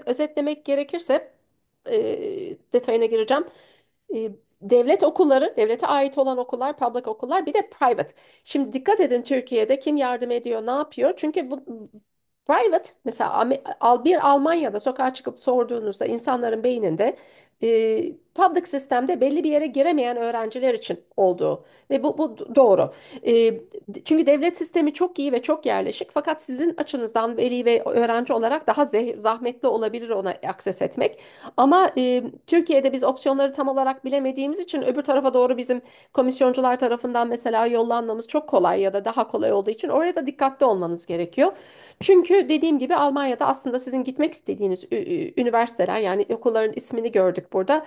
özetlemek gerekirse detayına gireceğim. Devlet okulları, devlete ait olan okullar, public okullar, bir de private. Şimdi dikkat edin Türkiye'de kim yardım ediyor, ne yapıyor? Çünkü bu private, mesela bir Almanya'da sokağa çıkıp sorduğunuzda insanların beyninde public sistemde belli bir yere giremeyen öğrenciler için olduğu ve bu doğru. E, Çünkü devlet sistemi çok iyi ve çok yerleşik, fakat sizin açınızdan veli ve öğrenci olarak daha zahmetli olabilir ona akses etmek. Ama Türkiye'de biz opsiyonları tam olarak bilemediğimiz için öbür tarafa doğru bizim komisyoncular tarafından mesela yollanmamız çok kolay ya da daha kolay olduğu için oraya da dikkatli olmanız gerekiyor. Çünkü dediğim gibi Almanya'da aslında sizin gitmek istediğiniz üniversiteler, yani okulların ismini gördük burada.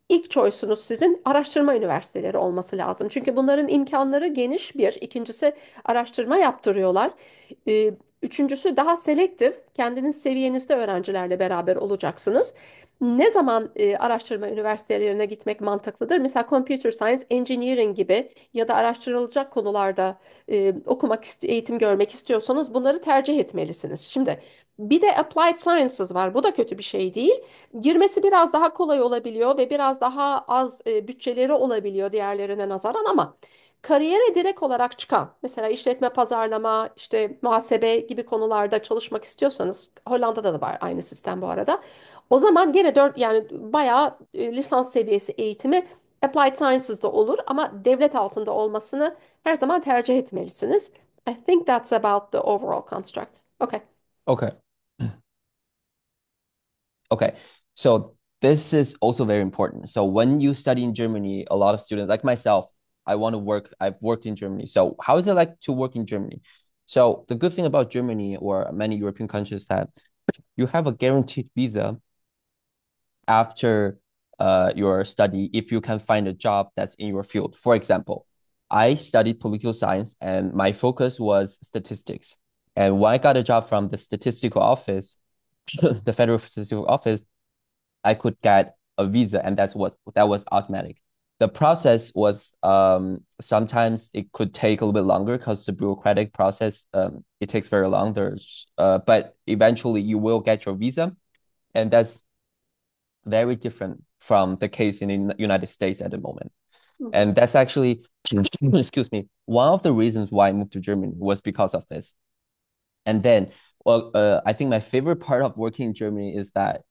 İlk choice'unuz sizin araştırma üniversiteleri olması lazım. Çünkü bunların imkanları geniş bir. İkincisi araştırma yaptırıyorlar. Üçüncüsü daha selektif. Kendiniz seviyenizde öğrencilerle beraber olacaksınız. Ne zaman araştırma üniversitelerine gitmek mantıklıdır? Mesela computer science, engineering gibi ya da araştırılacak konularda eğitim görmek istiyorsanız bunları tercih etmelisiniz. Şimdi bir de applied sciences var. Bu da kötü bir şey değil. Girmesi biraz daha kolay olabiliyor ve biraz daha az bütçeleri olabiliyor diğerlerine nazaran, ama kariyere direkt olarak çıkan, mesela işletme, pazarlama, işte muhasebe gibi konularda çalışmak istiyorsanız, Hollanda'da da var aynı sistem bu arada. O zaman gene yani bayağı lisans seviyesi eğitimi Applied Sciences'da olur, ama devlet altında olmasını her zaman tercih etmelisiniz. I think that's about the overall construct. Okay. Okay. Okay. So this is also very important. So when you study in Germany, a lot of students like myself, I've worked in Germany. So how is it like to work in Germany? So the good thing about Germany or many European countries is that you have a guaranteed visa after your study if you can find a job that's in your field. For example, I studied political science and my focus was statistics. And when I got a job from the statistical office, the federal statistical office, I could get a visa, and that was automatic. The process was sometimes it could take a little bit longer because the bureaucratic process it takes very long. But eventually you will get your visa, and that's very different from the case in the United States at the moment. Mhm. And that's actually, excuse me, one of the reasons why I moved to Germany was because of this. And then, well, I think my favorite part of working in Germany is that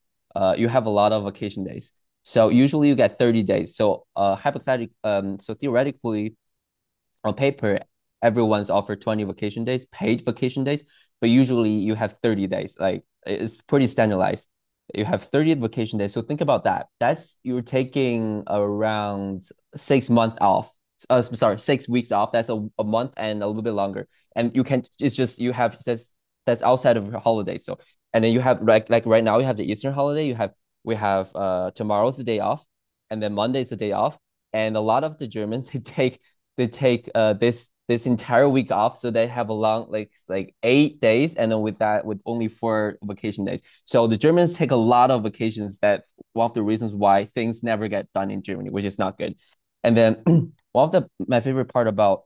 you have a lot of vacation days. So usually you get 30 days. So so theoretically, on paper, everyone's offered 20 vacation days, paid vacation days, but usually you have 30 days. Like it's pretty standardized. You have 30 vacation days. So think about that. That's you're taking around 6 months off. Sorry, 6 weeks off. That's a month and a little bit longer. And you can it's just you have that's outside of your holiday. So and then you have like right now you have the Eastern holiday. We have tomorrow's the day off, and then Monday's the day off. And a lot of the Germans they take this entire week off, so they have a long like 8 days, and then with that with only 4 vacation days. So the Germans take a lot of vacations. That one of the reasons why things never get done in Germany, which is not good. And then one of the my favorite part about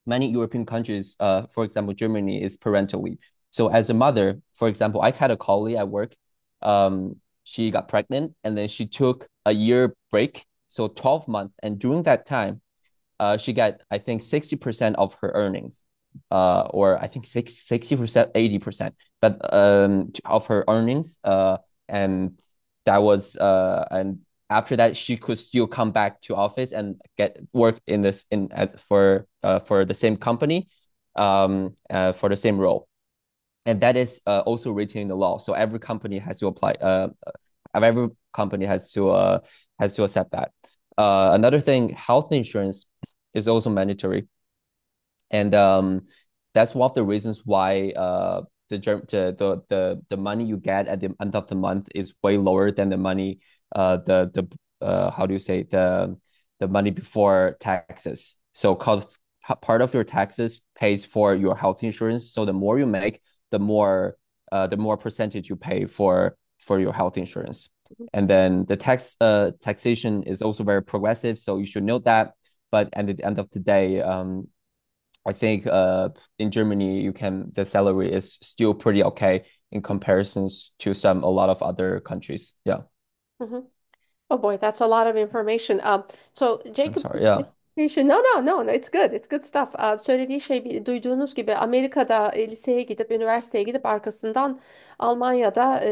many European countries, for example, Germany, is parental leave. So as a mother, for example, I had a colleague at work. She got pregnant and then she took a year break, so 12 months. And during that time, she got I think 60% of her earnings, or I think 60%, 80%, but of her earnings, and that was and after that she could still come back to office and get work in this in as for the same company, for the same role, and that is also written in the law. So every company has to apply. Every company has to accept that. Another thing, health insurance is also mandatory, and that's one of the reasons why the money you get at the end of the month is way lower than the money how do you say the money before taxes. So cause part of your taxes pays for your health insurance. So the more you make, the more percentage you pay for your health insurance. And then the taxation is also very progressive. So you should note that. But at the end of the day, I think in Germany the salary is still pretty okay in comparisons to a lot of other countries. Yeah. Mhm. Oh boy, that's a lot of information. So I'm Jacob, sorry. Yeah. no, it's good, it's good stuff. Söylediği şey duyduğunuz gibi Amerika'da liseye gidip üniversiteye gidip arkasından Almanya'da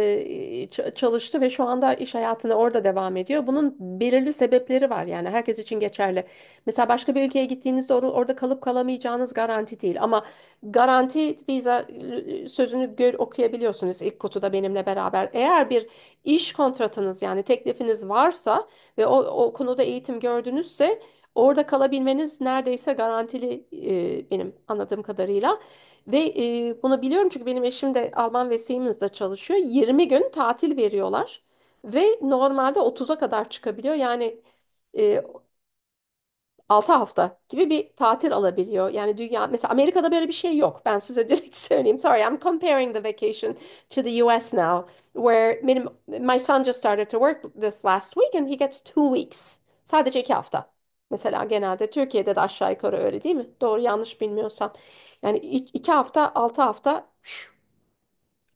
çalıştı ve şu anda iş hayatına orada devam ediyor. Bunun belirli sebepleri var, yani herkes için geçerli. Mesela başka bir ülkeye gittiğinizde orada kalıp kalamayacağınız garanti değil, ama garanti viza sözünü okuyabiliyorsunuz ilk kutuda benimle beraber. Eğer bir iş kontratınız, yani teklifiniz varsa ve o konuda eğitim gördünüzse orada kalabilmeniz neredeyse garantili, benim anladığım kadarıyla. Ve bunu biliyorum çünkü benim eşim de Alman ve Siemens'de çalışıyor. 20 gün tatil veriyorlar ve normalde 30'a kadar çıkabiliyor. Yani e, 6 hafta gibi bir tatil alabiliyor. Yani dünya mesela Amerika'da böyle bir şey yok. Ben size direkt söyleyeyim. Sorry, I'm comparing the vacation to the US now, where my son just started to work this last week and he gets 2 weeks. Sadece 2 hafta. Mesela genelde Türkiye'de de aşağı yukarı öyle değil mi? Doğru yanlış bilmiyorsam. Yani 2 hafta, 6 hafta,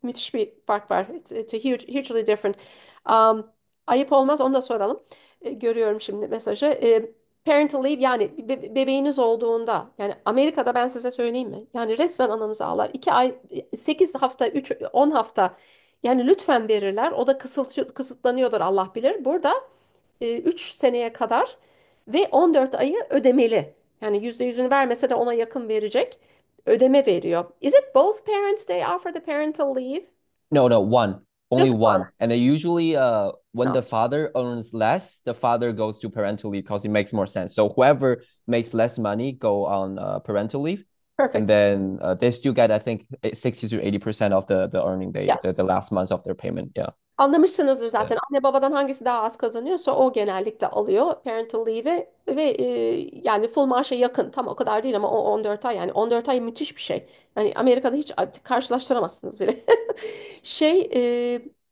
müthiş bir fark var. It's a hugely different. Um, Ayıp olmaz, onu da soralım. Görüyorum şimdi mesajı. Parental leave, yani bebeğiniz olduğunda, yani Amerika'da ben size söyleyeyim mi? Yani resmen ananızı ağlar. 2 ay, 8 hafta, 10 hafta, yani lütfen verirler. O da kısıtlanıyordur, Allah bilir. Burada 3 seneye kadar ve 14 ayı ödemeli. Yani %100'ünü vermese de ona yakın verecek. ödeme veriyor. Is it both parents they offer the parental leave? No, no, one, only Just one. one. And then usually, when No. the father earns less, the father goes to parental leave because it makes more sense. So whoever makes less money go on parental leave, and Perfect. then they still get, I think, 60 to 80% of the earning Yeah. the last months of their payment. Yeah, Anlamışsınızdır yeah, zaten. Anne babadan hangisi daha az kazanıyorsa o genellikle alıyor parental leave'i ve yani full maaşa yakın. Tam o kadar değil ama o 14 ay, yani 14 ay müthiş bir şey. Yani Amerika'da hiç karşılaştıramazsınız bile.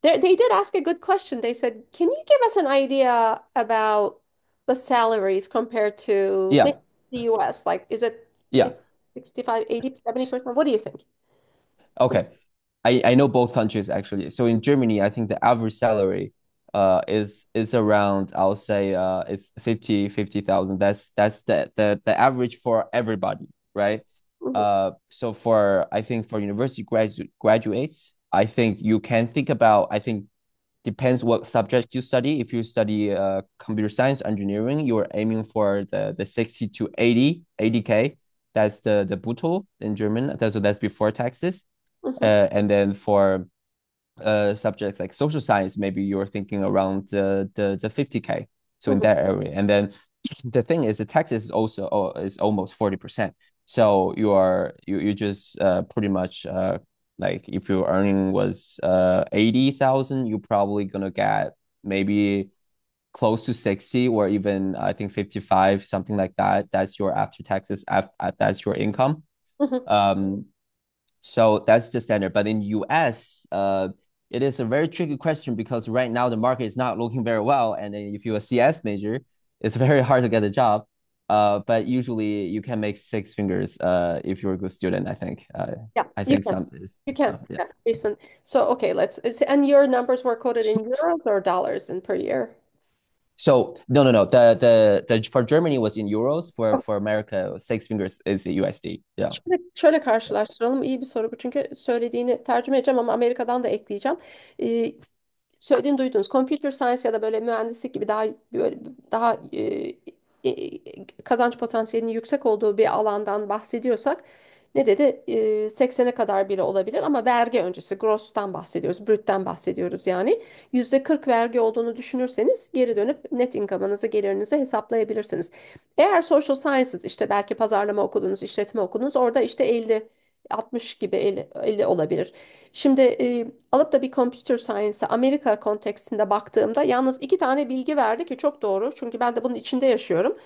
They did ask a good question. They said, "Can you give us an idea about the salaries compared to maybe yeah, the US? Like, is it yeah. 65, 80, 70%? What do you think?" Okay. I know both countries actually. So in Germany, I think the average salary is around, I'll say it's 50,000. That's the average for everybody, right? Mhm, So for I think for university graduates, I think you can think about, I think depends what subject you study. If you study computer science engineering, you're aiming for the 60 to 80K. That's the brutto in German. That's before taxes. mhm, And then for subjects like social science, maybe you're thinking around the 50K. So in mhm, that area. And then the thing is the taxes is also is almost 40%. So you just pretty much like if your earning was 80,000, you're probably gonna get maybe close to 60 or even I think 55, something like that. That's your after taxes, that's your income. mhm. Um, so that's the standard. But in US, it is a very tricky question because right now the market is not looking very well. And then if you're a CS major, it's very hard to get a job. But usually you can make six fingers if you're a good student, I think. Yeah, I you think can. some is You can. yeah. Yeah, recent. So okay, and your numbers were quoted in euros or dollars in per year? So no. The for Germany was in euros. For Okay. for America, six fingers is the USD. Yeah. Şöyle karşılaştıralım. İyi bir soru bu. Çünkü söylediğini tercüme edeceğim ama Amerika'dan da ekleyeceğim. Ee, Söylediğini duydunuz. Computer science ya da böyle mühendislik gibi daha böyle daha kazanç potansiyelinin yüksek olduğu bir alandan bahsediyorsak ne dedi? 80'e kadar bile olabilir ama vergi öncesi gross'tan bahsediyoruz, brütten bahsediyoruz yani. %40 vergi olduğunu düşünürseniz geri dönüp net income'ınızı, gelirinizi hesaplayabilirsiniz. Eğer social sciences, işte belki pazarlama okudunuz, işletme okudunuz, orada işte 50 60 gibi 50 olabilir. Şimdi alıp da bir computer science'a Amerika kontekstinde baktığımda yalnız iki tane bilgi verdi ki çok doğru. Çünkü ben de bunun içinde yaşıyorum.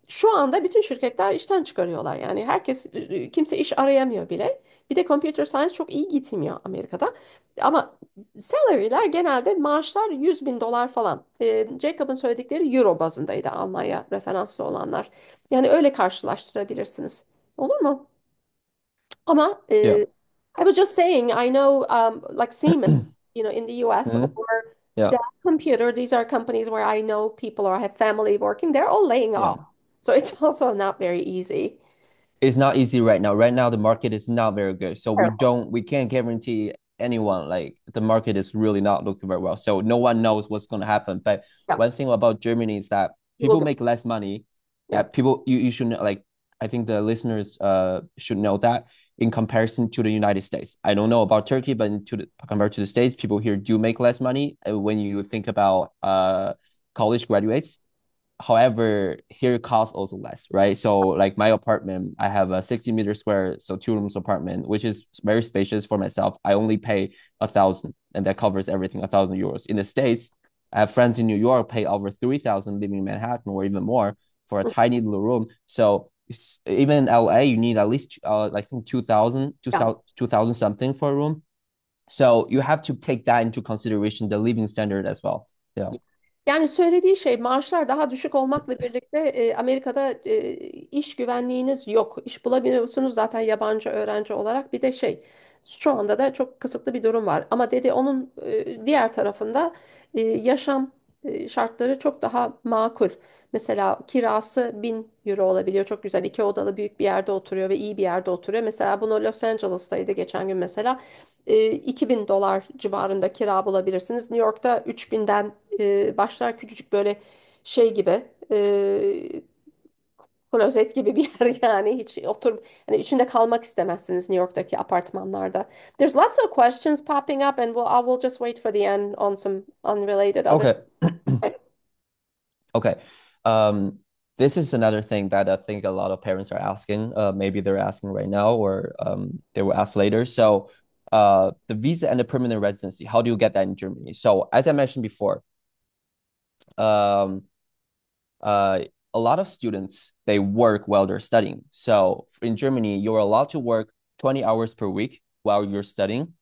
Şu anda bütün şirketler işten çıkarıyorlar. Yani herkes, kimse iş arayamıyor bile. Bir de computer science çok iyi gitmiyor Amerika'da. Ama salary'ler genelde maaşlar 100 bin dolar falan. Jacob'ın söyledikleri euro bazındaydı, Almanya referanslı olanlar. Yani öyle karşılaştırabilirsiniz. Olur mu? Ama Yeah. I was just saying, I know, like Siemens, in the US, Mhm. or Yeah. Dell Computer, these are companies where I know people or have family working, they're all laying off. Yeah. So it's also not very easy. It's not easy right now. Right now, the market is not very good. So Terrible. we can't guarantee anyone like the market is really not looking very well. So no one knows what's going to happen. But Yeah, one thing about Germany is that you will people go. make less money. Yeah. People you should know, like I think the listeners should know that in comparison to the United States. I don't know about Turkey, but compared to the States, people here do make less money when you think about college graduates. However, here costs also less, right? So like my apartment, I have a 60-meter square, so two rooms apartment, which is very spacious for myself. I only pay 1,000, and that covers everything, 1,000 euros. In the States, I have friends in New York pay over 3,000 living in Manhattan or even more for a Mm, tiny little room. So even in LA, you need at least I think 2,000, yeah. 2,000 something for a room. So you have to take that into consideration, the living standard as well. Yeah. Yani söylediği şey, maaşlar daha düşük olmakla birlikte Amerika'da iş güvenliğiniz yok. İş bulamıyorsunuz zaten yabancı öğrenci olarak. Bir de şu anda da çok kısıtlı bir durum var. Ama dedi onun diğer tarafında yaşam şartları çok daha makul. Mesela kirası 1.000 euro olabiliyor. Çok güzel, iki odalı büyük bir yerde oturuyor ve iyi bir yerde oturuyor. Mesela bunu Los Angeles'taydı geçen gün mesela. 2.000 dolar civarında kira bulabilirsiniz. New York'ta 3.000'den başlar, küçücük böyle şey gibi, klozet gibi bir yer yani hiç otur hani içinde kalmak istemezsiniz New York'taki apartmanlarda. There's lots of questions popping up and I will just wait for the end on some unrelated other. Okay. Okay. Um, this is another thing that I think a lot of parents are asking. Maybe they're asking right now, or they will ask later. So, the visa and the permanent residency, how do you get that in Germany? So, as I mentioned before, um, uh, a lot of students they work while they're studying. So, in Germany, you're allowed to work 20 hours per week while you're studying.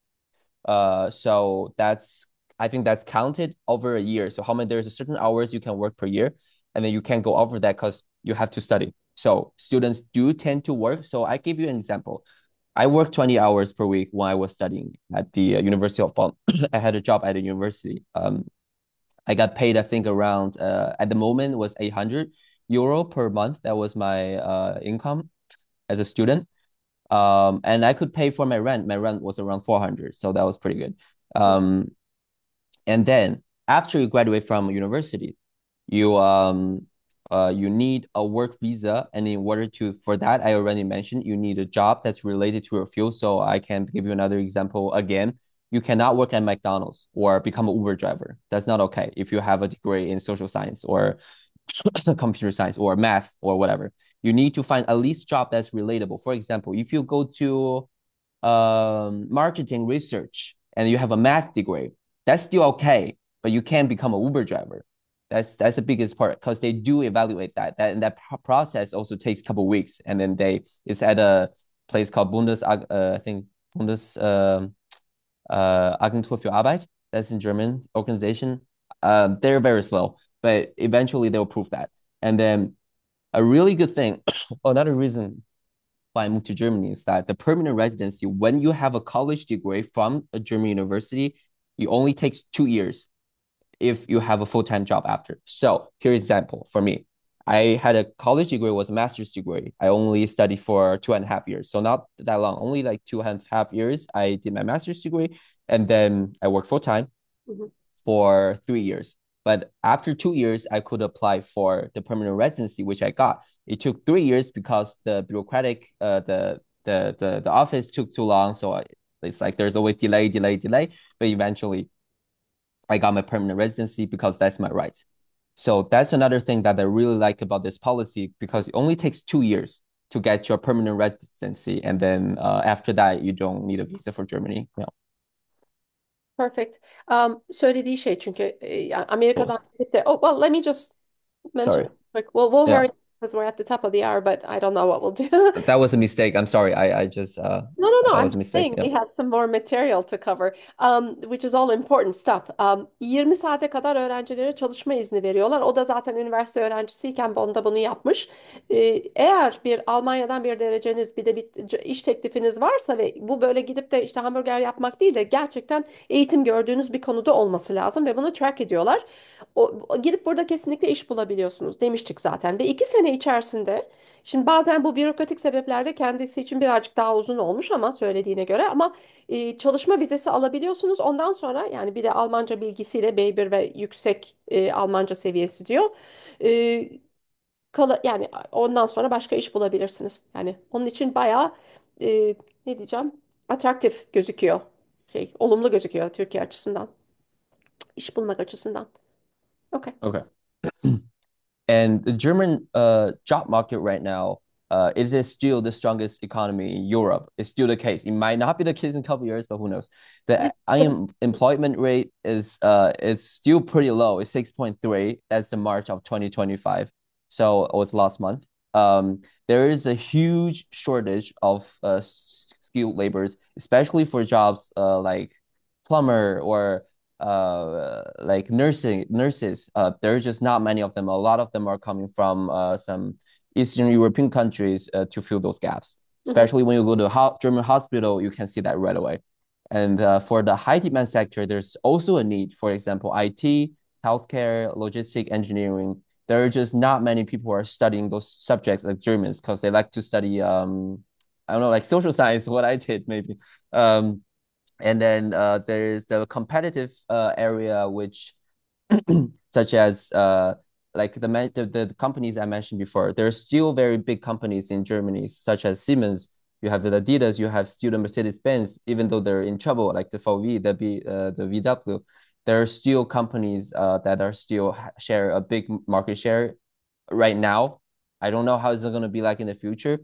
So that's I think that's counted over a year. So how many there's a certain hours you can work per year, and then you can't go over that because you have to study. So students do tend to work. So I give you an example. I worked 20 hours per week when I was studying at the University of Bonn. I had a job at a university. I got paid, I think, around at the moment was 800 euro per month. That was my income as a student. And I could pay for my rent. My rent was around 400, so that was pretty good. Um, and then after you graduate from university, you need a work visa, and in order to for that, I already mentioned you need a job that's related to your field. So I can give you another example again. You cannot work at McDonald's or become an Uber driver. That's not okay if you have a degree in social science or computer science or math or whatever. You need to find at least job that's relatable. For example, if you go to marketing research and you have a math degree, that's still okay, but you can't become a Uber driver. That's the biggest part because they do evaluate that. And that process also takes a couple of weeks, and then it's at a place called I think Bundes Agentur für Arbeit. That's in German organization. They're very slow, but eventually they'll prove that. And then a really good thing, another reason why I moved to Germany is that the permanent residency, when you have a college degree from a German university, it only takes 2 years if you have a full-time job after. So here's an example for me. I had a college degree, was a master's degree. I only studied for 2.5 years. So not that long, only like 2.5 years. I did my master's degree and then I worked full-time Mhm. for 3 years. But after 2 years, I could apply for the permanent residency, which I got. It took 3 years because the bureaucratic, the office took too long. So it's like there's always delay, delay, delay. But eventually, I got my permanent residency because that's my rights. So that's another thing that I really like about this policy because it only takes 2 years to get your permanent residency, and then after that, you don't need a visa for Germany. Yeah. Perfect. Söylediği şey çünkü yani Amerika'dan Oh, gidip de oh well let me just mention sorry. it quick. We'll hurry Yeah. because we're at the top of the hour, but I don't know what we'll do. That was a mistake. I'm sorry. I just No, no, no. that I'm was a just mistake. saying Yeah. we have some more material to cover, which is all important stuff. 20 saate kadar öğrencilere çalışma izni veriyorlar. O da zaten üniversite öğrencisiyken Bonn'da bunu yapmış. Eğer bir Almanya'dan bir dereceniz, bir de bir iş teklifiniz varsa ve bu böyle gidip de işte hamburger yapmak değil de gerçekten eğitim gördüğünüz bir konuda olması lazım ve bunu track ediyorlar. Girip burada kesinlikle iş bulabiliyorsunuz demiştik zaten ve 2 sene içerisinde. Şimdi bazen bu bürokratik sebeplerde kendisi için birazcık daha uzun olmuş ama söylediğine göre ama çalışma vizesi alabiliyorsunuz. Ondan sonra yani bir de Almanca bilgisiyle B1 ve yüksek Almanca seviyesi diyor. E, yani ondan sonra başka iş bulabilirsiniz. Yani onun için bayağı ne diyeceğim? Atraktif gözüküyor. Olumlu gözüküyor Türkiye açısından. İş bulmak açısından. Okay. Okay. And the German job market right now, it is still the strongest economy in Europe. It's still the case. It might not be the case in a couple of years, but who knows? The unemployment rate is still pretty low. It's 6.3. That's the March of 2025. So it was last month. There is a huge shortage of skilled laborers, especially for jobs like plumber or like nurses. There's just not many of them. A lot of them are coming from some Eastern European countries to fill those gaps. Mhm, Especially when you go to German hospital, you can see that right away. And for the high demand sector, there's also a need. For example, IT, healthcare, logistic, engineering. There are just not many people who are studying those subjects like Germans because they like to study I don't know, like social science, what I did maybe. And then there's the competitive area, which such as like the companies I mentioned before, there are still very big companies in Germany, such as Siemens. You have the Adidas, you have still the Mercedes-Benz, even though they're in trouble, like the VW, the VW. There are still companies that are still share a big market share right now. I don't know how it's going to be like in the future.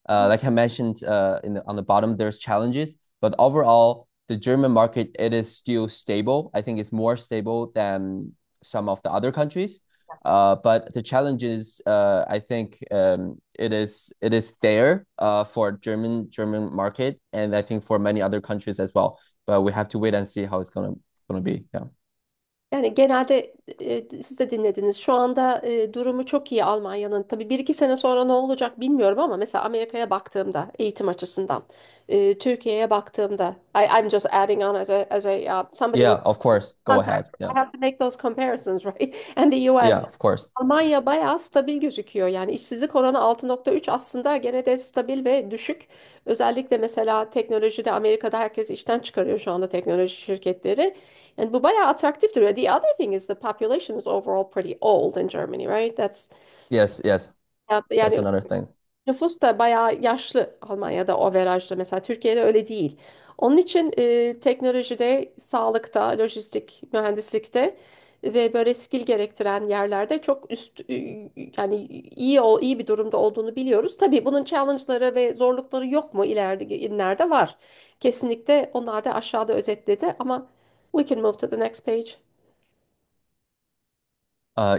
Like I mentioned on the bottom, there's challenges, but overall, the German market, it is still stable. I think it's more stable than some of the other countries. But the challenges, I think it is there for German market, and I think for many other countries as well. But we have to wait and see how it's gonna be. Yeah. Yani genelde siz de dinlediniz. Şu anda durumu çok iyi Almanya'nın. Tabii bir iki sene sonra ne olacak bilmiyorum ama mesela Amerika'ya baktığımda eğitim açısından, Türkiye'ye baktığımda, I'm just adding on as a somebody Yeah, who of course. Go contract. ahead. I Yeah. have to make those comparisons, right? And the US. Yeah, of course. Almanya bayağı stabil gözüküyor. Yani işsizlik oranı 6,3 aslında gene de stabil ve düşük. Özellikle mesela teknolojide Amerika'da herkes işten çıkarıyor şu anda teknoloji şirketleri. And bu bayağı atraktif duruyor. The other thing is the population is overall pretty old in Germany, right? Yes, yes. That's Yani another thing. nüfus da bayağı yaşlı Almanya'da averajda mesela Türkiye'de öyle değil. Onun için teknolojide, sağlıkta, lojistik, mühendislikte ve böyle skill gerektiren yerlerde çok yani iyi bir durumda olduğunu biliyoruz. Tabii bunun challenge'ları ve zorlukları yok mu ileride var. Kesinlikle onlar da aşağıda özetledi ama we can move to the next page.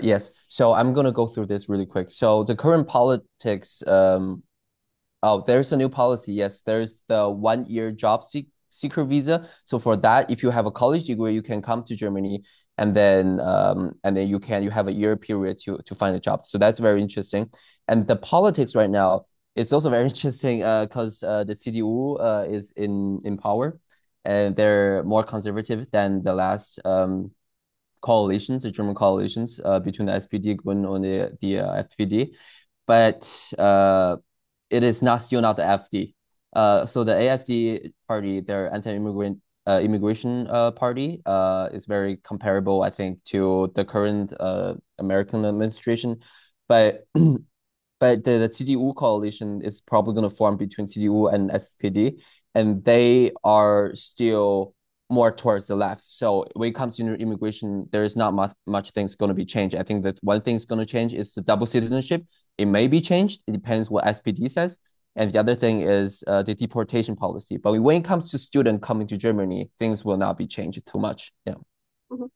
Yes. So I'm gonna go through this really quick. So the current politics, oh, there's a new policy. Yes, there's the 1 year seeker visa. So for that, if you have a college degree, you can come to Germany, and then you have a year period to find a job. So that's very interesting. And the politics right now is also very interesting because the CDU is in power, and they're more conservative than the last coalitions, the German coalitions between the SPD, Grünen, and the FPD. But it is not still not the FD. So the AFD party, their anti-immigrant immigration party, is very comparable, I think, to the current American administration. But but the CDU coalition is probably going to form between CDU and SPD, and they are still more towards the left. So when it comes to immigration, there is not much things going to be changed. I think that one thing is going to change is the double citizenship. It may be changed. It depends what SPD says. And the other thing is the deportation policy. But when it comes to student coming to Germany, things will not be changed too much. Yeah. Hı hı.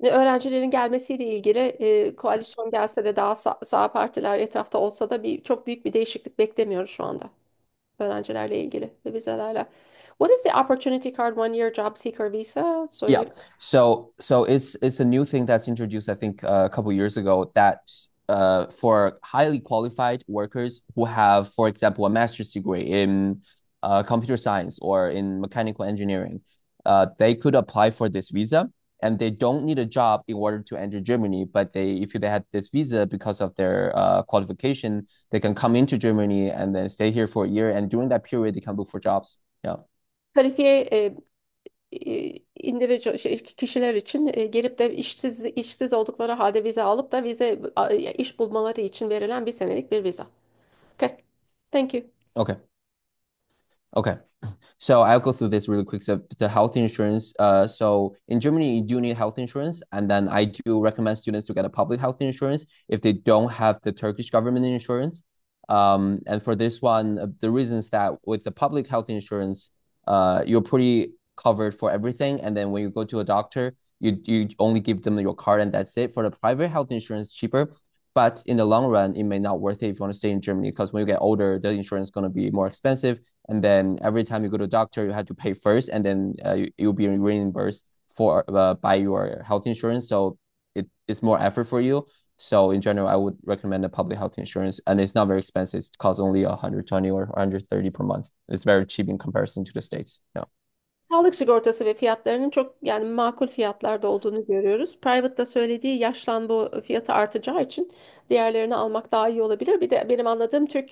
Öğrencilerin gelmesiyle ilgili koalisyon gelse de daha sağ partiler etrafta olsa da çok büyük bir değişiklik beklemiyoruz şu anda öğrencilerle ilgili ve vizelerle. What is the opportunity card 1 year job seeker visa? So Yeah. you So it's a new thing that's introduced, I think, a couple years ago that for highly qualified workers who have, for example, a master's degree in computer science or in mechanical engineering, they could apply for this visa, and they don't need a job in order to enter Germany. But if they had this visa because of their qualification, they can come into Germany and then stay here for a year, and during that period, they can look for jobs. Yeah. kalifiye kişiler için gelip de işsiz oldukları halde vize alıp da iş bulmaları için verilen bir senelik bir vize. Okay. Thank you. Okay. Okay. So I'll go through this really quick. So the health insurance. So in Germany, you do need health insurance, and then I do recommend students to get a public health insurance if they don't have the Turkish government insurance. And for this one, the reasons that with the public health insurance, you're pretty covered for everything, and then when you go to a doctor, you only give them your card and that's it. For the private health insurance, cheaper. But in the long run, it may not worth it if you want to stay in Germany because when you get older, the insurance is going to be more expensive, and then every time you go to a doctor, you have to pay first, and then you'll be reimbursed for by your health insurance. So it's more effort for you. So in general, I would recommend a public health insurance, and it's not very expensive. It costs only 120 or 130 per month. It's very cheap in comparison to the States. Yeah. Sağlık sigortası ve fiyatlarının çok yani makul fiyatlarda olduğunu görüyoruz. Private'da söylediği yaşlan bu fiyatı artacağı için diğerlerini almak daha iyi olabilir. Bir de benim anladığım Türk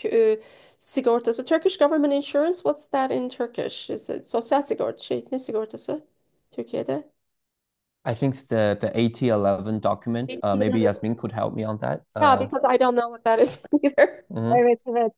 sigortası, Turkish Government Insurance, what's that in Turkish? Sosyal sigorta ne sigortası Türkiye'de? I think the AT11 document, maybe 1811. Yasmin could help me on that. Yeah, because I don't know what that is either. Mhm. Evet, evet.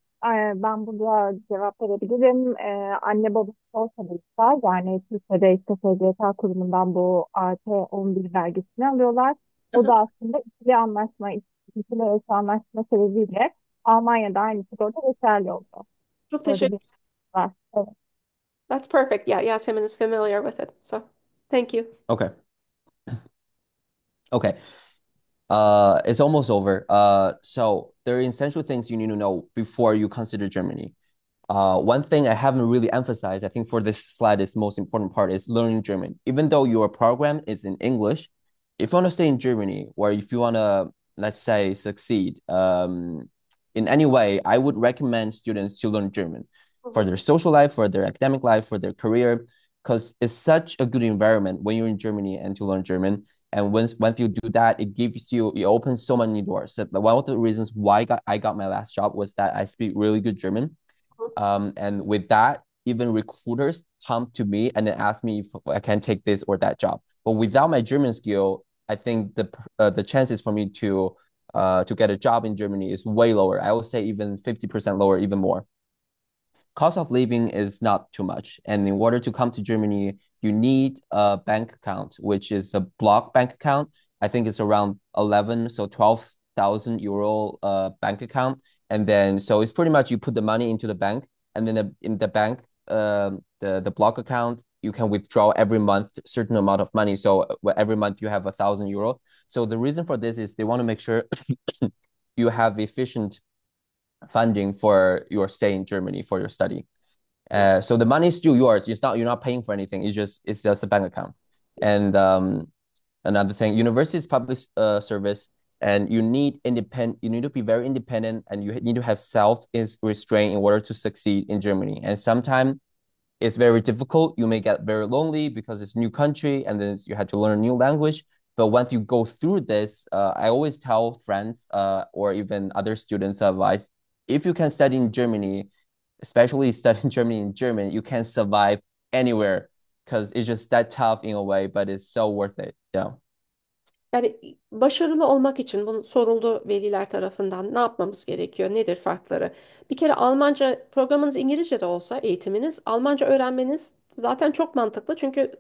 Ben burada cevap verebilirim. Anne babası olsa da ister. Yani Türkiye'de işte SGK kurumundan bu AT11 belgesini alıyorlar. Bu da aslında ikili anlaşma, ikili eş anlaşma sebebiyle Almanya'da aynı sigorta geçerli oldu. Çok Böyle teşekkür. bir şey var. Evet. That's perfect. Yeah, Yasemin is familiar with it. So, thank you. Okay. Okay. It's almost over. So there are essential things you need to know before you consider Germany. One thing I haven't really emphasized, I think for this slide is the most important part is learning German. Even though your program is in English, if you want to stay in Germany, or if you want to, let's say, succeed in any way, I would recommend students to learn German for Mhm. their social life, for their academic life, for their career, because it's such a good environment when you're in Germany and to learn German. And once you do that, it opens so many doors. So one of the reasons why I got my last job was that I speak really good German. And with that, even recruiters come to me and then ask me if I can take this or that job. But without my German skill, I think the chances for me to get a job in Germany is way lower. I would say even 50% lower, even more. Cost of living is not too much. And in order to come to Germany, you need a bank account, which is a block bank account. I think it's around 11, so 12,000 euro bank account. And then, so it's pretty much you put the money into the bank, and then in the bank, the block account, you can withdraw every month a certain amount of money. So every month you have 1,000 euro. So the reason for this is they want to make sure you have efficient funding for your stay in Germany for your study. So the money is still yours. You're not paying for anything. It's just a bank account. And another thing, university is public service, and you need to be very independent, and you need to have self restraint in order to succeed in Germany. And sometimes it's very difficult. You may get very lonely because it's a new country, and then you have to learn a new language. But once you go through this, I always tell friends or even other students advice, if you can study in Germany, especially studying Germany in German, you can survive anywhere because it's just that tough in a way, but it's so worth it. Yeah. Yani başarılı olmak için bunun soruldu veliler tarafından ne yapmamız gerekiyor? Nedir farkları? Bir kere Almanca programınız İngilizce de olsa eğitiminiz, Almanca öğrenmeniz zaten çok mantıklı. Çünkü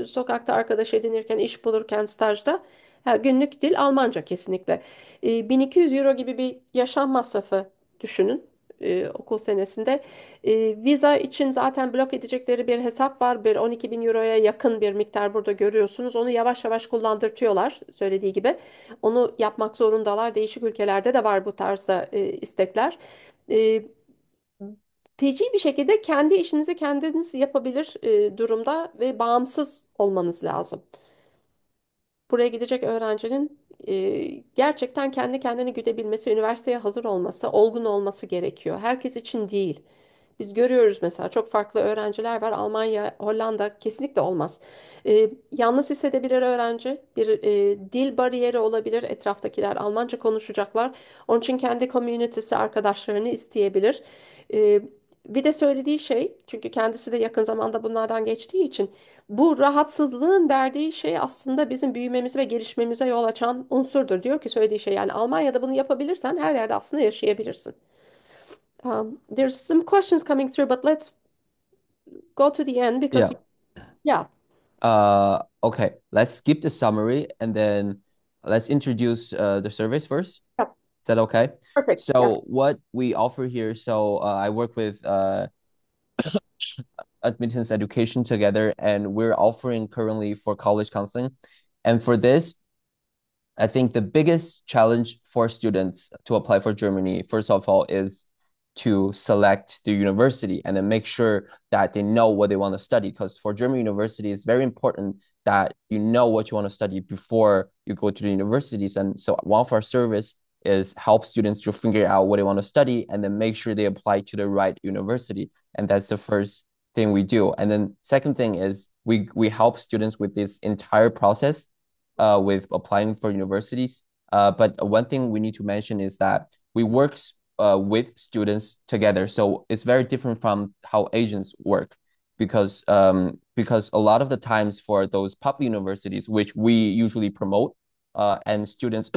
sokakta arkadaş edinirken, iş bulurken, stajda her günlük dil Almanca kesinlikle. 1200 euro gibi bir yaşam masrafı düşünün okul senesinde. Vize için zaten blok edecekleri bir hesap var. Bir 12 bin euroya yakın bir miktar burada görüyorsunuz. Onu yavaş yavaş kullandırtıyorlar söylediği gibi. Onu yapmak zorundalar. Değişik ülkelerde de var bu tarzda istekler. E, Feci bir şekilde kendi işinizi kendiniz yapabilir durumda ve bağımsız olmanız lazım. Buraya gidecek öğrencinin gerçekten kendi kendini güdebilmesi, üniversiteye hazır olması, olgun olması gerekiyor. Herkes için değil. Biz görüyoruz mesela çok farklı öğrenciler var. Almanya, Hollanda kesinlikle olmaz. Yalnız hissedebilir öğrenci. Bir dil bariyeri olabilir. Etraftakiler Almanca konuşacaklar. Onun için kendi community'si, arkadaşlarını isteyebilir. E, Bir de söylediği şey, çünkü kendisi de yakın zamanda bunlardan geçtiği için bu rahatsızlığın verdiği şey aslında bizim büyümemize ve gelişmemize yol açan unsurdur. Diyor ki söylediği şey yani Almanya'da bunu yapabilirsen her yerde aslında yaşayabilirsin. There's some questions coming through, but let's go to the end because Yeah. yeah, Okay. Let's skip the summary and then let's introduce the surveys first. yeah, Is that okay? perfect. Yeah. So what we offer here, so I work with admittance education together, and we're offering currently for college counseling. And for this, I think the biggest challenge for students to apply for Germany, first of all, is to select the university and then make sure that they know what they want to study. Because for German university, it's very important that you know what you want to study before you go to the universities. And so one of our service is help students to figure out what they want to study and then make sure they apply to the right university. And that's the first thing we do. And then second thing is we help students with this entire process with applying for universities. But one thing we need to mention is that we work with students together. So it's very different from how agents work because a lot of the times for those public universities, which we usually promote, and students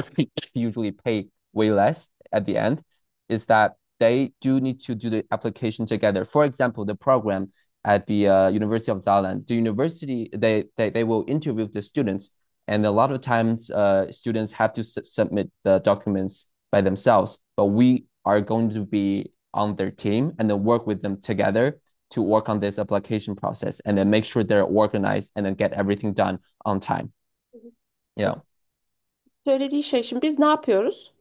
usually pay way less at the end, is that they do need to do the application together. For example, the program at the University of Saarland, the university, they will interview the students, and a lot of times students have to submit the documents by themselves, but we are going to be on their team and then work with them together to work on this application process and then make sure they're organized and then get everything done on time. Yeah. Söylediği şey, şimdi biz ne yapıyoruz?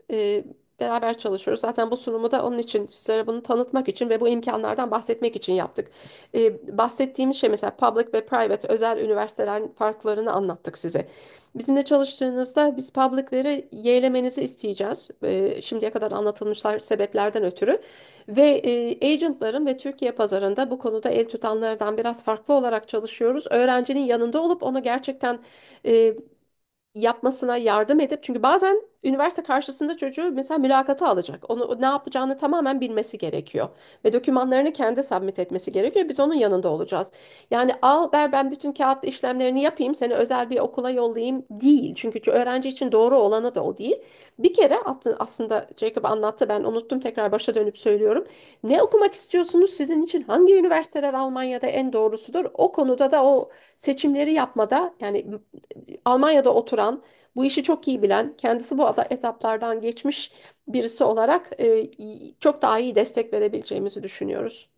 Beraber çalışıyoruz. Zaten bu sunumu da onun için, sizlere bunu tanıtmak için ve bu imkanlardan bahsetmek için yaptık. Bahsettiğimiz şey mesela public ve private, özel üniversitelerin farklarını anlattık size. Bizimle çalıştığınızda biz public'leri yeğlemenizi isteyeceğiz. Şimdiye kadar anlatılmışlar sebeplerden ötürü. Ve agentların ve Türkiye pazarında bu konuda el tutanlardan biraz farklı olarak çalışıyoruz. Öğrencinin yanında olup onu gerçekten e, yapmasına yardım edip, çünkü bazen üniversite karşısında çocuğu mesela mülakata alacak. Onu ne yapacağını tamamen bilmesi gerekiyor ve dokümanlarını kendi submit etmesi gerekiyor. Biz onun yanında olacağız. Yani al ver, ben bütün kağıt işlemlerini yapayım, seni özel bir okula yollayayım değil. Çünkü öğrenci için doğru olanı da o değil. Bir kere aslında Jacob anlattı, ben unuttum, tekrar başa dönüp söylüyorum. Ne okumak istiyorsunuz? Sizin için hangi üniversiteler Almanya'da en doğrusudur? O konuda da o seçimleri yapmada, yani Almanya'da oturan, bu işi çok iyi bilen, kendisi bu etaplardan geçmiş birisi olarak çok daha iyi destek verebileceğimizi düşünüyoruz.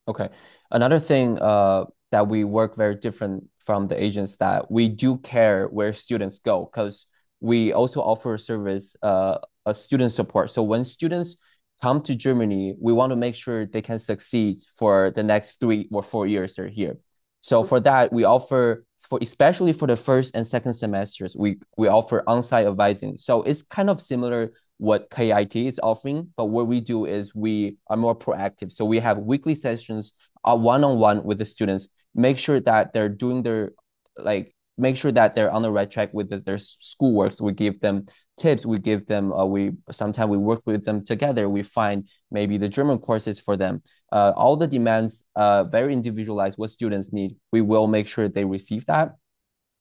Okay. Another thing that we work very different from the agents, that we do care where students go, because we also offer a service, a student support. So when students come to Germany, we want to make sure they can succeed for the next 3 or 4 years they're here. So for that, we offer, for especially for the first and second semesters, we offer on-site advising. So it's kind of similar what KIT is offering, but what we do is we are more proactive. So we have weekly sessions, one-on-one with the students, make sure that they're doing their, like, make sure that they're on the right track with their schoolwork. So we give them tips, we give them, we sometimes we work with them together. We find maybe the German courses for them. All the demands, very individualized, what students need. We will make sure they receive that.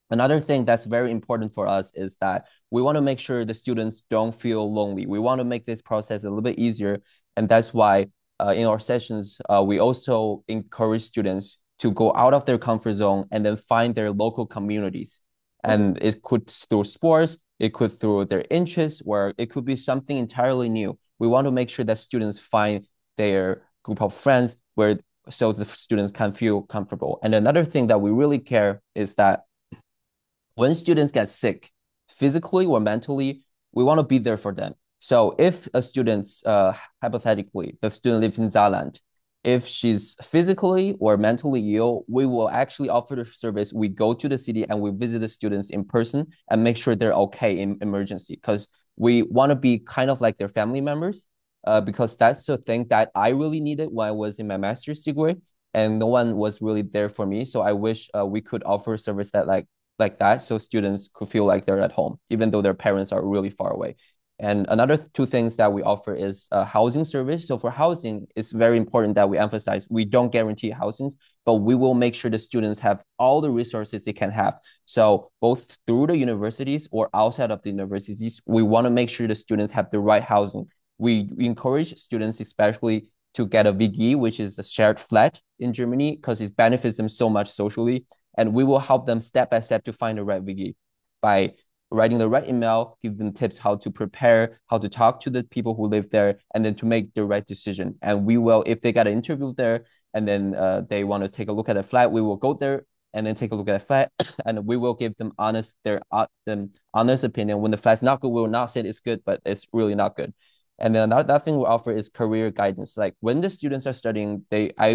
Another thing that's very important for us is that we want to make sure the students don't feel lonely. We want to make this process a little bit easier. And that's why in our sessions, we also encourage students to go out of their comfort zone and then find their local communities. And it could through sports, it could through their interests, or it could be something entirely new. We want to make sure that students find their group of friends where so the students can feel comfortable. And another thing that we really care is that when students get sick, physically or mentally, we want to be there for them. So if a student, hypothetically, the student lives in Saarland, if she's physically or mentally ill, we will actually offer the service. We go to the city and we visit the students in person and make sure they're okay in emergency, because we want to be kind of like their family members, because that's the thing that I really needed when I was in my master's degree, and no one was really there for me. So I wish we could offer a service that like that, so students could feel like they're at home, even though their parents are really far away. And another two things that we offer is a housing service. So for housing, it's very important that we emphasize we don't guarantee housings, but we will make sure the students have all the resources they can have. So both through the universities or outside of the universities, we want to make sure the students have the right housing. We encourage students, especially, to get a WG, which is a shared flat in Germany, because it benefits them so much socially. And we will help them step by step to find the right wiki by writing the right email, give them tips how to prepare, how to talk to the people who live there, and then to make the right decision. And we will, if they got an interview there and then they want to take a look at the flat, we will go there and then take a look at the flat, and we will give them them honest opinion. When the flat's not good, we will not say it's good, but it's really not good. And then another thing we offer is career guidance. Like when the students are studying,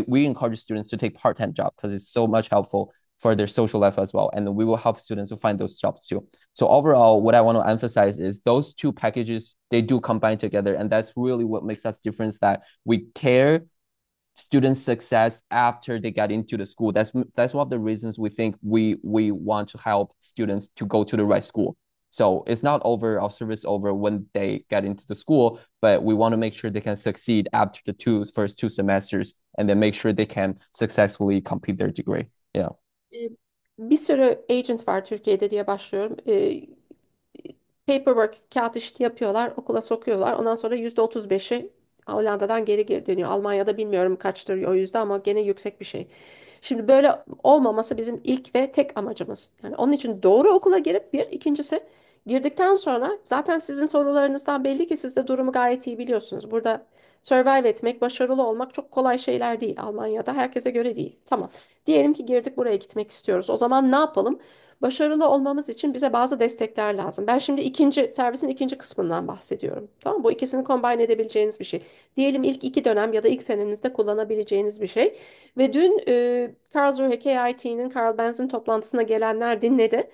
we encourage students to take part-time job because it's so much helpful for their social life as well. And we will help students to find those jobs too. So overall, what I want to emphasize is those two packages, they do combine together. And that's really what makes us difference, that we care student success after they get into the school. That's one of the reasons we think we want to help students to go to the right school. So it's not over, our service over when they get into the school, but we want to make sure they can succeed after the first 2 semesters and then make sure they can successfully complete their degree. Yeah. E, Bir sürü agent var Türkiye'de diye başlıyorum. Paperwork, kağıt işini yapıyorlar, okula sokuyorlar. Ondan sonra %35'i Hollanda'dan geri dönüyor. Almanya'da bilmiyorum kaçtır o yüzde ama gene yüksek bir şey. Şimdi böyle olmaması bizim ilk ve tek amacımız. Yani onun için doğru okula girip ikincisi girdikten sonra zaten sizin sorularınızdan belli ki siz de durumu gayet iyi biliyorsunuz. Burada survive etmek, başarılı olmak çok kolay şeyler değil Almanya'da. Herkese göre değil. Tamam. Diyelim ki girdik buraya gitmek istiyoruz. O zaman ne yapalım? Başarılı olmamız için bize bazı destekler lazım. Ben şimdi servisin ikinci kısmından bahsediyorum. Tamam mı? Bu ikisini combine edebileceğiniz bir şey. Diyelim ilk 2 dönem ya da ilk senenizde kullanabileceğiniz bir şey. Ve dün Karlsruhe KIT'nin Karl Benz'in toplantısına gelenler dinledi.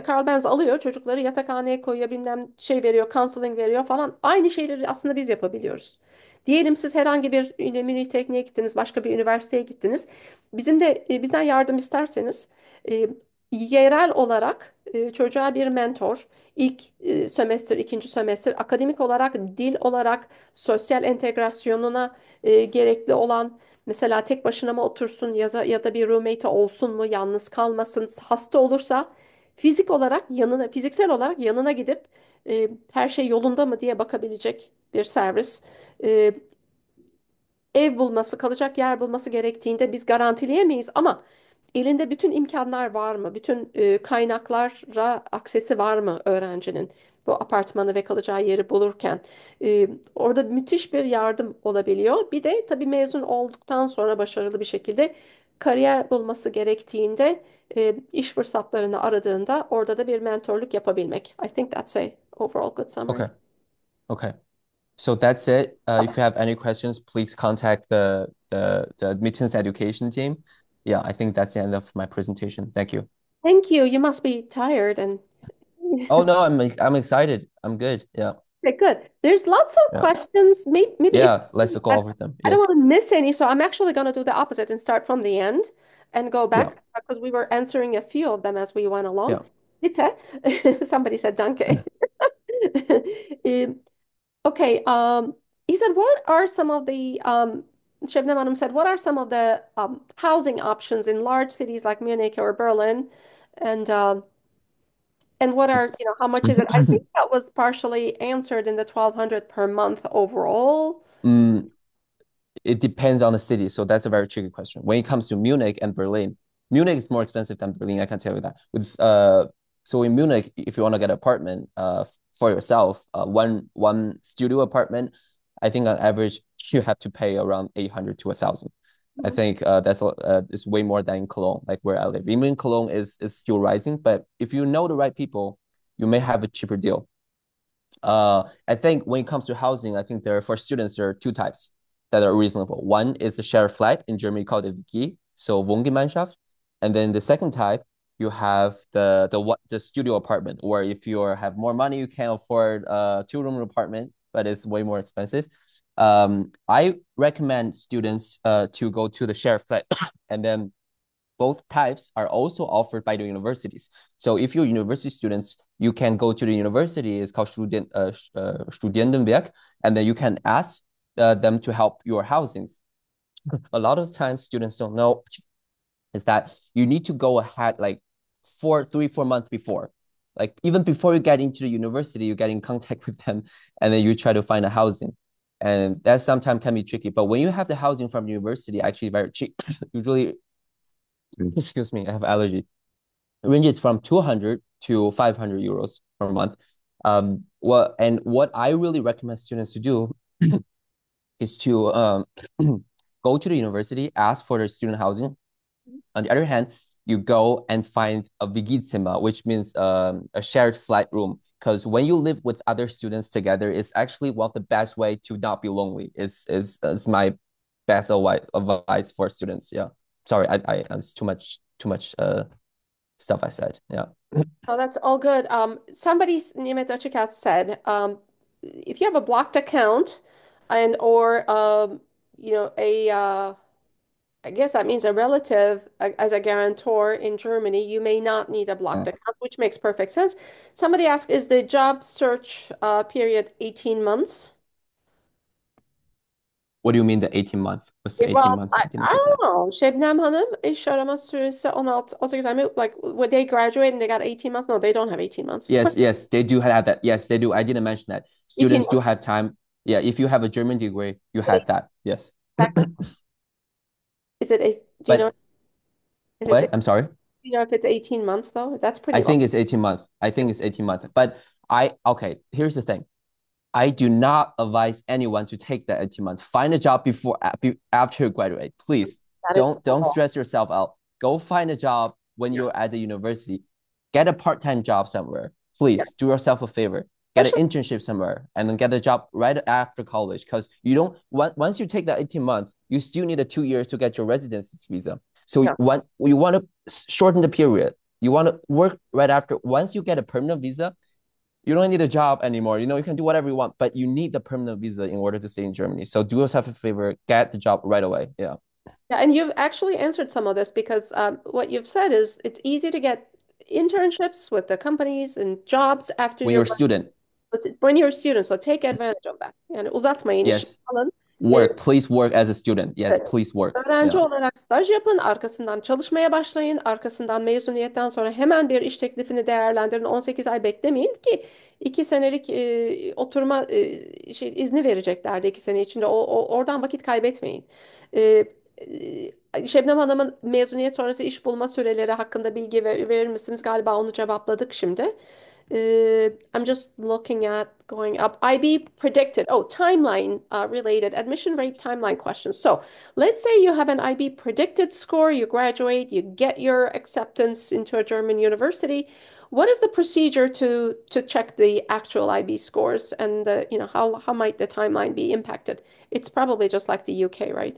Karl Benz alıyor çocukları yatakhaneye koyuyor bilmem şey veriyor, counseling veriyor falan. Aynı şeyleri aslında biz yapabiliyoruz. Diyelim siz herhangi bir Münih Tekniğe gittiniz, başka bir üniversiteye gittiniz. Bizden yardım isterseniz e, yerel olarak çocuğa bir mentor, ilk sömestr, ikinci sömestr, akademik olarak, dil olarak, sosyal entegrasyonuna gerekli olan, mesela tek başına mı otursun ya da bir roommate olsun mu, yalnız kalmasın, hasta olursa fiziksel olarak yanına gidip her şey yolunda mı diye bakabilecek bir servis. E, Ev bulması, kalacak yer bulması gerektiğinde biz garantileyemeyiz ama elinde bütün imkanlar var mı? Bütün kaynaklara aksesi var mı öğrencinin bu apartmanı ve kalacağı yeri bulurken? Orada müthiş bir yardım olabiliyor. Bir de tabii mezun olduktan sonra başarılı bir şekilde kariyer bulması gerektiğinde iş fırsatlarını aradığında orada da bir mentorluk yapabilmek. I think that's a overall good summary. Okay. Okay. So that's it. If you have any questions, please contact the admittance education team. Yeah, I think that's the end of my presentation. Thank you. Thank you. You must be tired and Oh no, I'm excited. I'm good. Yeah. okay, good. There's lots of Yeah. questions. Maybe if Yeah, let's go over them. I don't Yes. want to miss any, so I'm actually going to do the opposite and start from the end and go Yeah. back because we were answering a few of them as we went along. Yeah. Bitte. Somebody said danke. Um, okay. He said, what are some of the Şebnem Hanım said, what are some of the housing options in large cities like Munich or Berlin? And what are, how much is it? I think that was partially answered in the 1,200 per month overall. Mm, it depends on the city. So that's a very tricky question. When it comes to Munich and Berlin, Munich is more expensive than Berlin. I can tell you that. So in Munich, if you want to get an apartment for yourself, one studio apartment, I think on average you have to pay around 800 to 1,000. I think that's is way more than in Cologne, like where I live. Even Cologne is still rising, but if you know the right people, you may have a cheaper deal. I think when it comes to housing, I think for students, there are 2 types that are reasonable. One is a shared flat, in Germany called a WG, so Wohngemeinschaft. And then the second type, you have the studio apartment, where if you have more money, you can afford a 2-room apartment, but it's way more expensive. I recommend students to go to the shared flat, and then both types are also offered by the universities. So if you're university students, you can go to the university. It's called Studentenwerk, and then you can ask them to help your housings. A lot of times, students don't know is that you need to go ahead like 4 months before. Like even before you get into the university, you get in contact with them, and then you try to find a housing. And that sometimes can be tricky. But when you have the housing from university, actually very cheap. Usually, excuse me, I have allergy. Ranges from 200 to 500 euros per month. What I really recommend students to do is to go to the university, ask for their student housing. On the other hand, you go and find a Vigizima, which means a shared flat room. Because when you live with other students together, it's actually one of the best way to not be lonely. Is my best advice for students. Yeah. Sorry, I it's too much stuff I said. Yeah. Oh, that's all good. Somebody, Nimet Açıkat said, if you have a blocked account and or a I guess that means a relative as a guarantor in Germany, you may not need a blocked Uh, account, which makes perfect sense. Somebody asked, is the job search period 18 months? what do you mean the 18 month? What's the 18 Well, month? I, I didn't I get that. don't know. Şebnem Hanım iş arama süresi 18 ay mı? Like, would they graduate and they got 18 months? No, they don't have 18 months. Yes, yes, they do have that. Yes, they do. I didn't mention that. 18 Students do months. have time. Yeah, if you have a German degree, you Is it have that. Yes. exactly? Do you know But if it's, what? I'm sorry. you know, if it's 18 months though? That's I pretty long. think it's 18 months. I think it's 18 months. But okay, here's the thing. I do not advise anyone to take the 18 months. Find a job after you graduate. Please That is don't so, stress yourself out. Go find a job when yeah. you're at the university. Get a part-time job somewhere. Yeah. Please do yourself a favor. Get an Especially, internship somewhere and then get a job right after college. Because you don't once you take the 18 months, you still need a 2 years to get your residency visa. So yeah. when you want to shorten the period, you want to work right after. Once you get a permanent visa, you don't need a job anymore. You can do whatever you want, but you need the permanent visa in order to stay in Germany. So do yourself a favor, get the job right away. Yeah. Yeah, and you've actually answered some of this because what you've said is it's easy to get internships with the companies and jobs after When you're you're a student, when you're a student. So take advantage of that. Yani uzatmayın işi yes, alın. E, please work as a student. Yes, evet. please work. Öğrenci Yeah. olarak staj yapın, arkasından çalışmaya başlayın, arkasından mezuniyetten sonra hemen bir iş teklifini değerlendirin. 18 ay beklemeyin ki 2 senelik oturma izni vereceklerdi 2 sene içinde. Oradan vakit kaybetmeyin. E, Şebnem Hanım'ın mezuniyet sonrası iş bulma süreleri hakkında bilgi verir misiniz? Galiba onu cevapladık şimdi. I'm just looking at going up. IB predicted. Oh, timeline related admission rate timeline questions. So let's say you have an IB predicted score, you graduate, you get your acceptance into a German university. What is the procedure to check the actual IB scores and how might the timeline be impacted? It's probably just like the UK, right?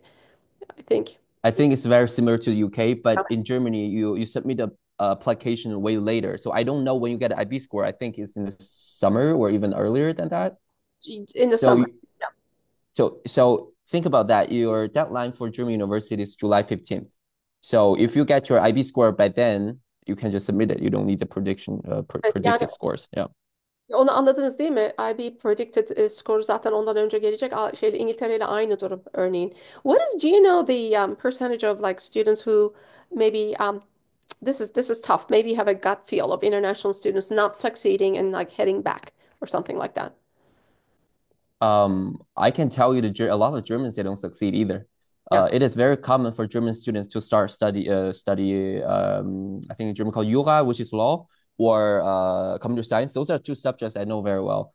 I think. I think it's very similar to the UK, but in Germany, you submit the application way later. So I don't know when you get an IB score. I think it's in the summer or even earlier than that. In the So summer. you, so think about that. Your deadline for German university is July 15th. So if you get your IB score by then, you can just submit it. You don't need the Evet, yani predicted scores. Yeah. onu anladınız değil mi? IB predicted score zaten ondan önce gelecek. İngiltere ile aynı durum örneğin. Do you know the percentage of like students who maybe this is tough. Maybe you have a gut feel of international students not succeeding and like heading back or something like that. I can tell you a lot of Germans they don't succeed either. Yeah. It is very common for German students to start study I think in German called Jura, which is law, or computer science. Those are two subjects I know very well.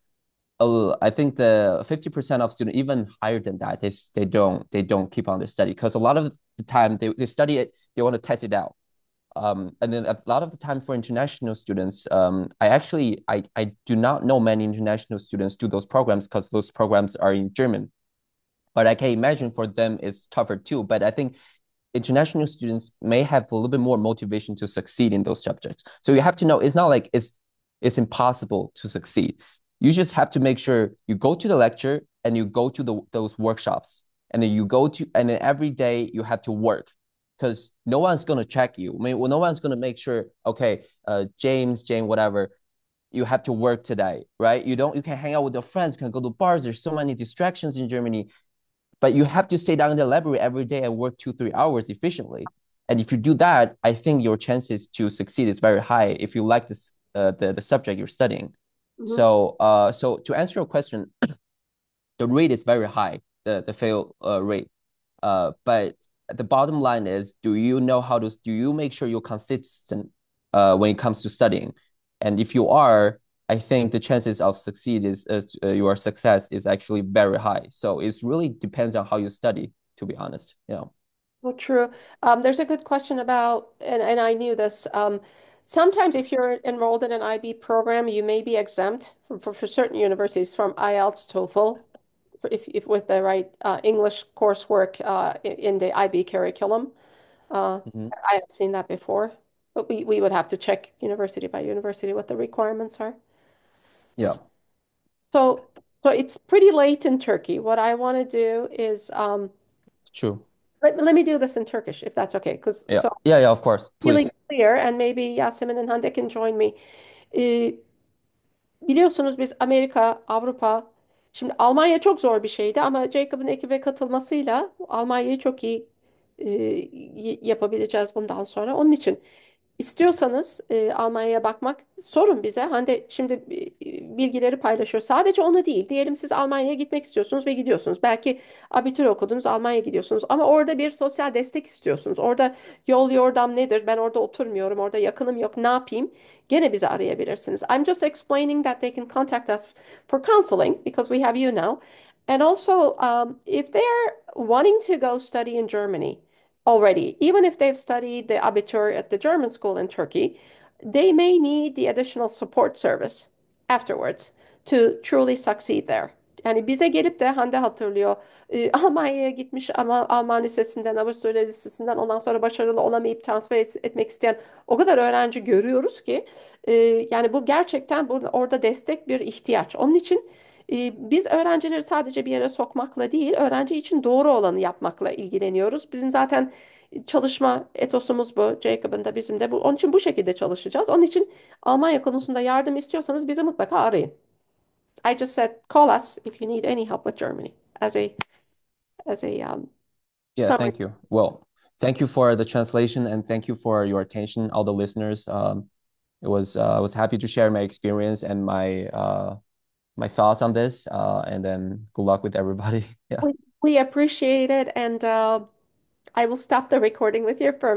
I think the 50% of students, even higher than that, they don't keep on their study because a lot of the time they study it, they want to test it out. And then a lot of the time for international students, I do not know many international students do those programs because those programs are in German. But I can imagine for them it's tougher too. But I think international students may have a little bit more motivation to succeed in those subjects. So you have to know it's not like it's impossible to succeed. You just have to make sure you go to the lecture and you go to those workshops and then every day you have to work because no one's going to check you. I mean, well, no one's going to make sure, okay, James, Jane, whatever, you have to work today, right? You can hang out with your friends, you can go to bars. There's so many distractions in Germany, but you have to stay down in the library every day and work 2-3 hours efficiently. And if you do that, I think your chances to succeed is very high if you like the subject you're studying. Mhm. So to answer your question, the rate is very high, the fail rate. But the bottom line is, do you make sure you're consistent when it comes to studying? And if you are, I think the chances of your success is actually very high. So it really depends on how you study, to be honest. Yeah. So true. There's a good question about, and I knew this. Sometimes if you're enrolled in an IB program, you may be exempt for certain universities from IELTS, TOEFL, if with the right English coursework in the IB curriculum. Mhm. I have seen that before, but we would have to check university by university what the requirements are. Yeah. So, so it's pretty late in Turkey. What I want to do is True. let me do this in Turkish if that's okay. Because Yeah, so yeah, yeah, of course. really Please. clear and maybe Yasemin and Hande can join me. Ee, Biliyorsunuz biz Amerika, Avrupa, şimdi Almanya çok zor bir şeydi ama Jacob'ın ekibe katılmasıyla Almanya'yı çok iyi yapabileceğiz bundan sonra. Onun için istiyorsanız Almanya'ya bakmak sorun bize. Hande şimdi bilgileri paylaşıyor. Sadece onu değil. Diyelim siz Almanya'ya gitmek istiyorsunuz ve gidiyorsunuz. Belki abitur okudunuz, Almanya'ya gidiyorsunuz ama orada bir sosyal destek istiyorsunuz. Orada yol yordam nedir? Ben orada oturmuyorum, orada yakınım yok. Ne yapayım? Gene bizi arayabilirsiniz. I'm just explaining that they can contact us for counseling because we have you now. And also, if they're wanting to go study in Germany already, even if they've studied the Abitur at the German school in Turkey, they may need the additional support service afterwards to truly succeed there. Yani bize gelip de Hande hatırlıyor. Almanya'ya gitmiş ama Alman lisesinden, Avusturya lisesinden ondan sonra başarılı olamayıp transfer etmek isteyen o kadar öğrenci görüyoruz ki e, yani bu gerçekten orada destek bir ihtiyaç. Onun için biz öğrencileri sadece bir yere sokmakla değil, öğrenci için doğru olanı yapmakla ilgileniyoruz. Bizim zaten çalışma etosumuz bu. Jacob'ın da bizim de bu. Onun için bu şekilde çalışacağız. Onun için Almanya konusunda yardım istiyorsanız bizi mutlaka arayın. I just said call us if you need any help with Germany as a Yeah, summary. thank you. Well, thank you for the translation and thank you for your attention, all the listeners. It was I was happy to share my experience and my thoughts on this. And then good luck with everybody. Yeah. We appreciate it, and I will stop the recording with your permission.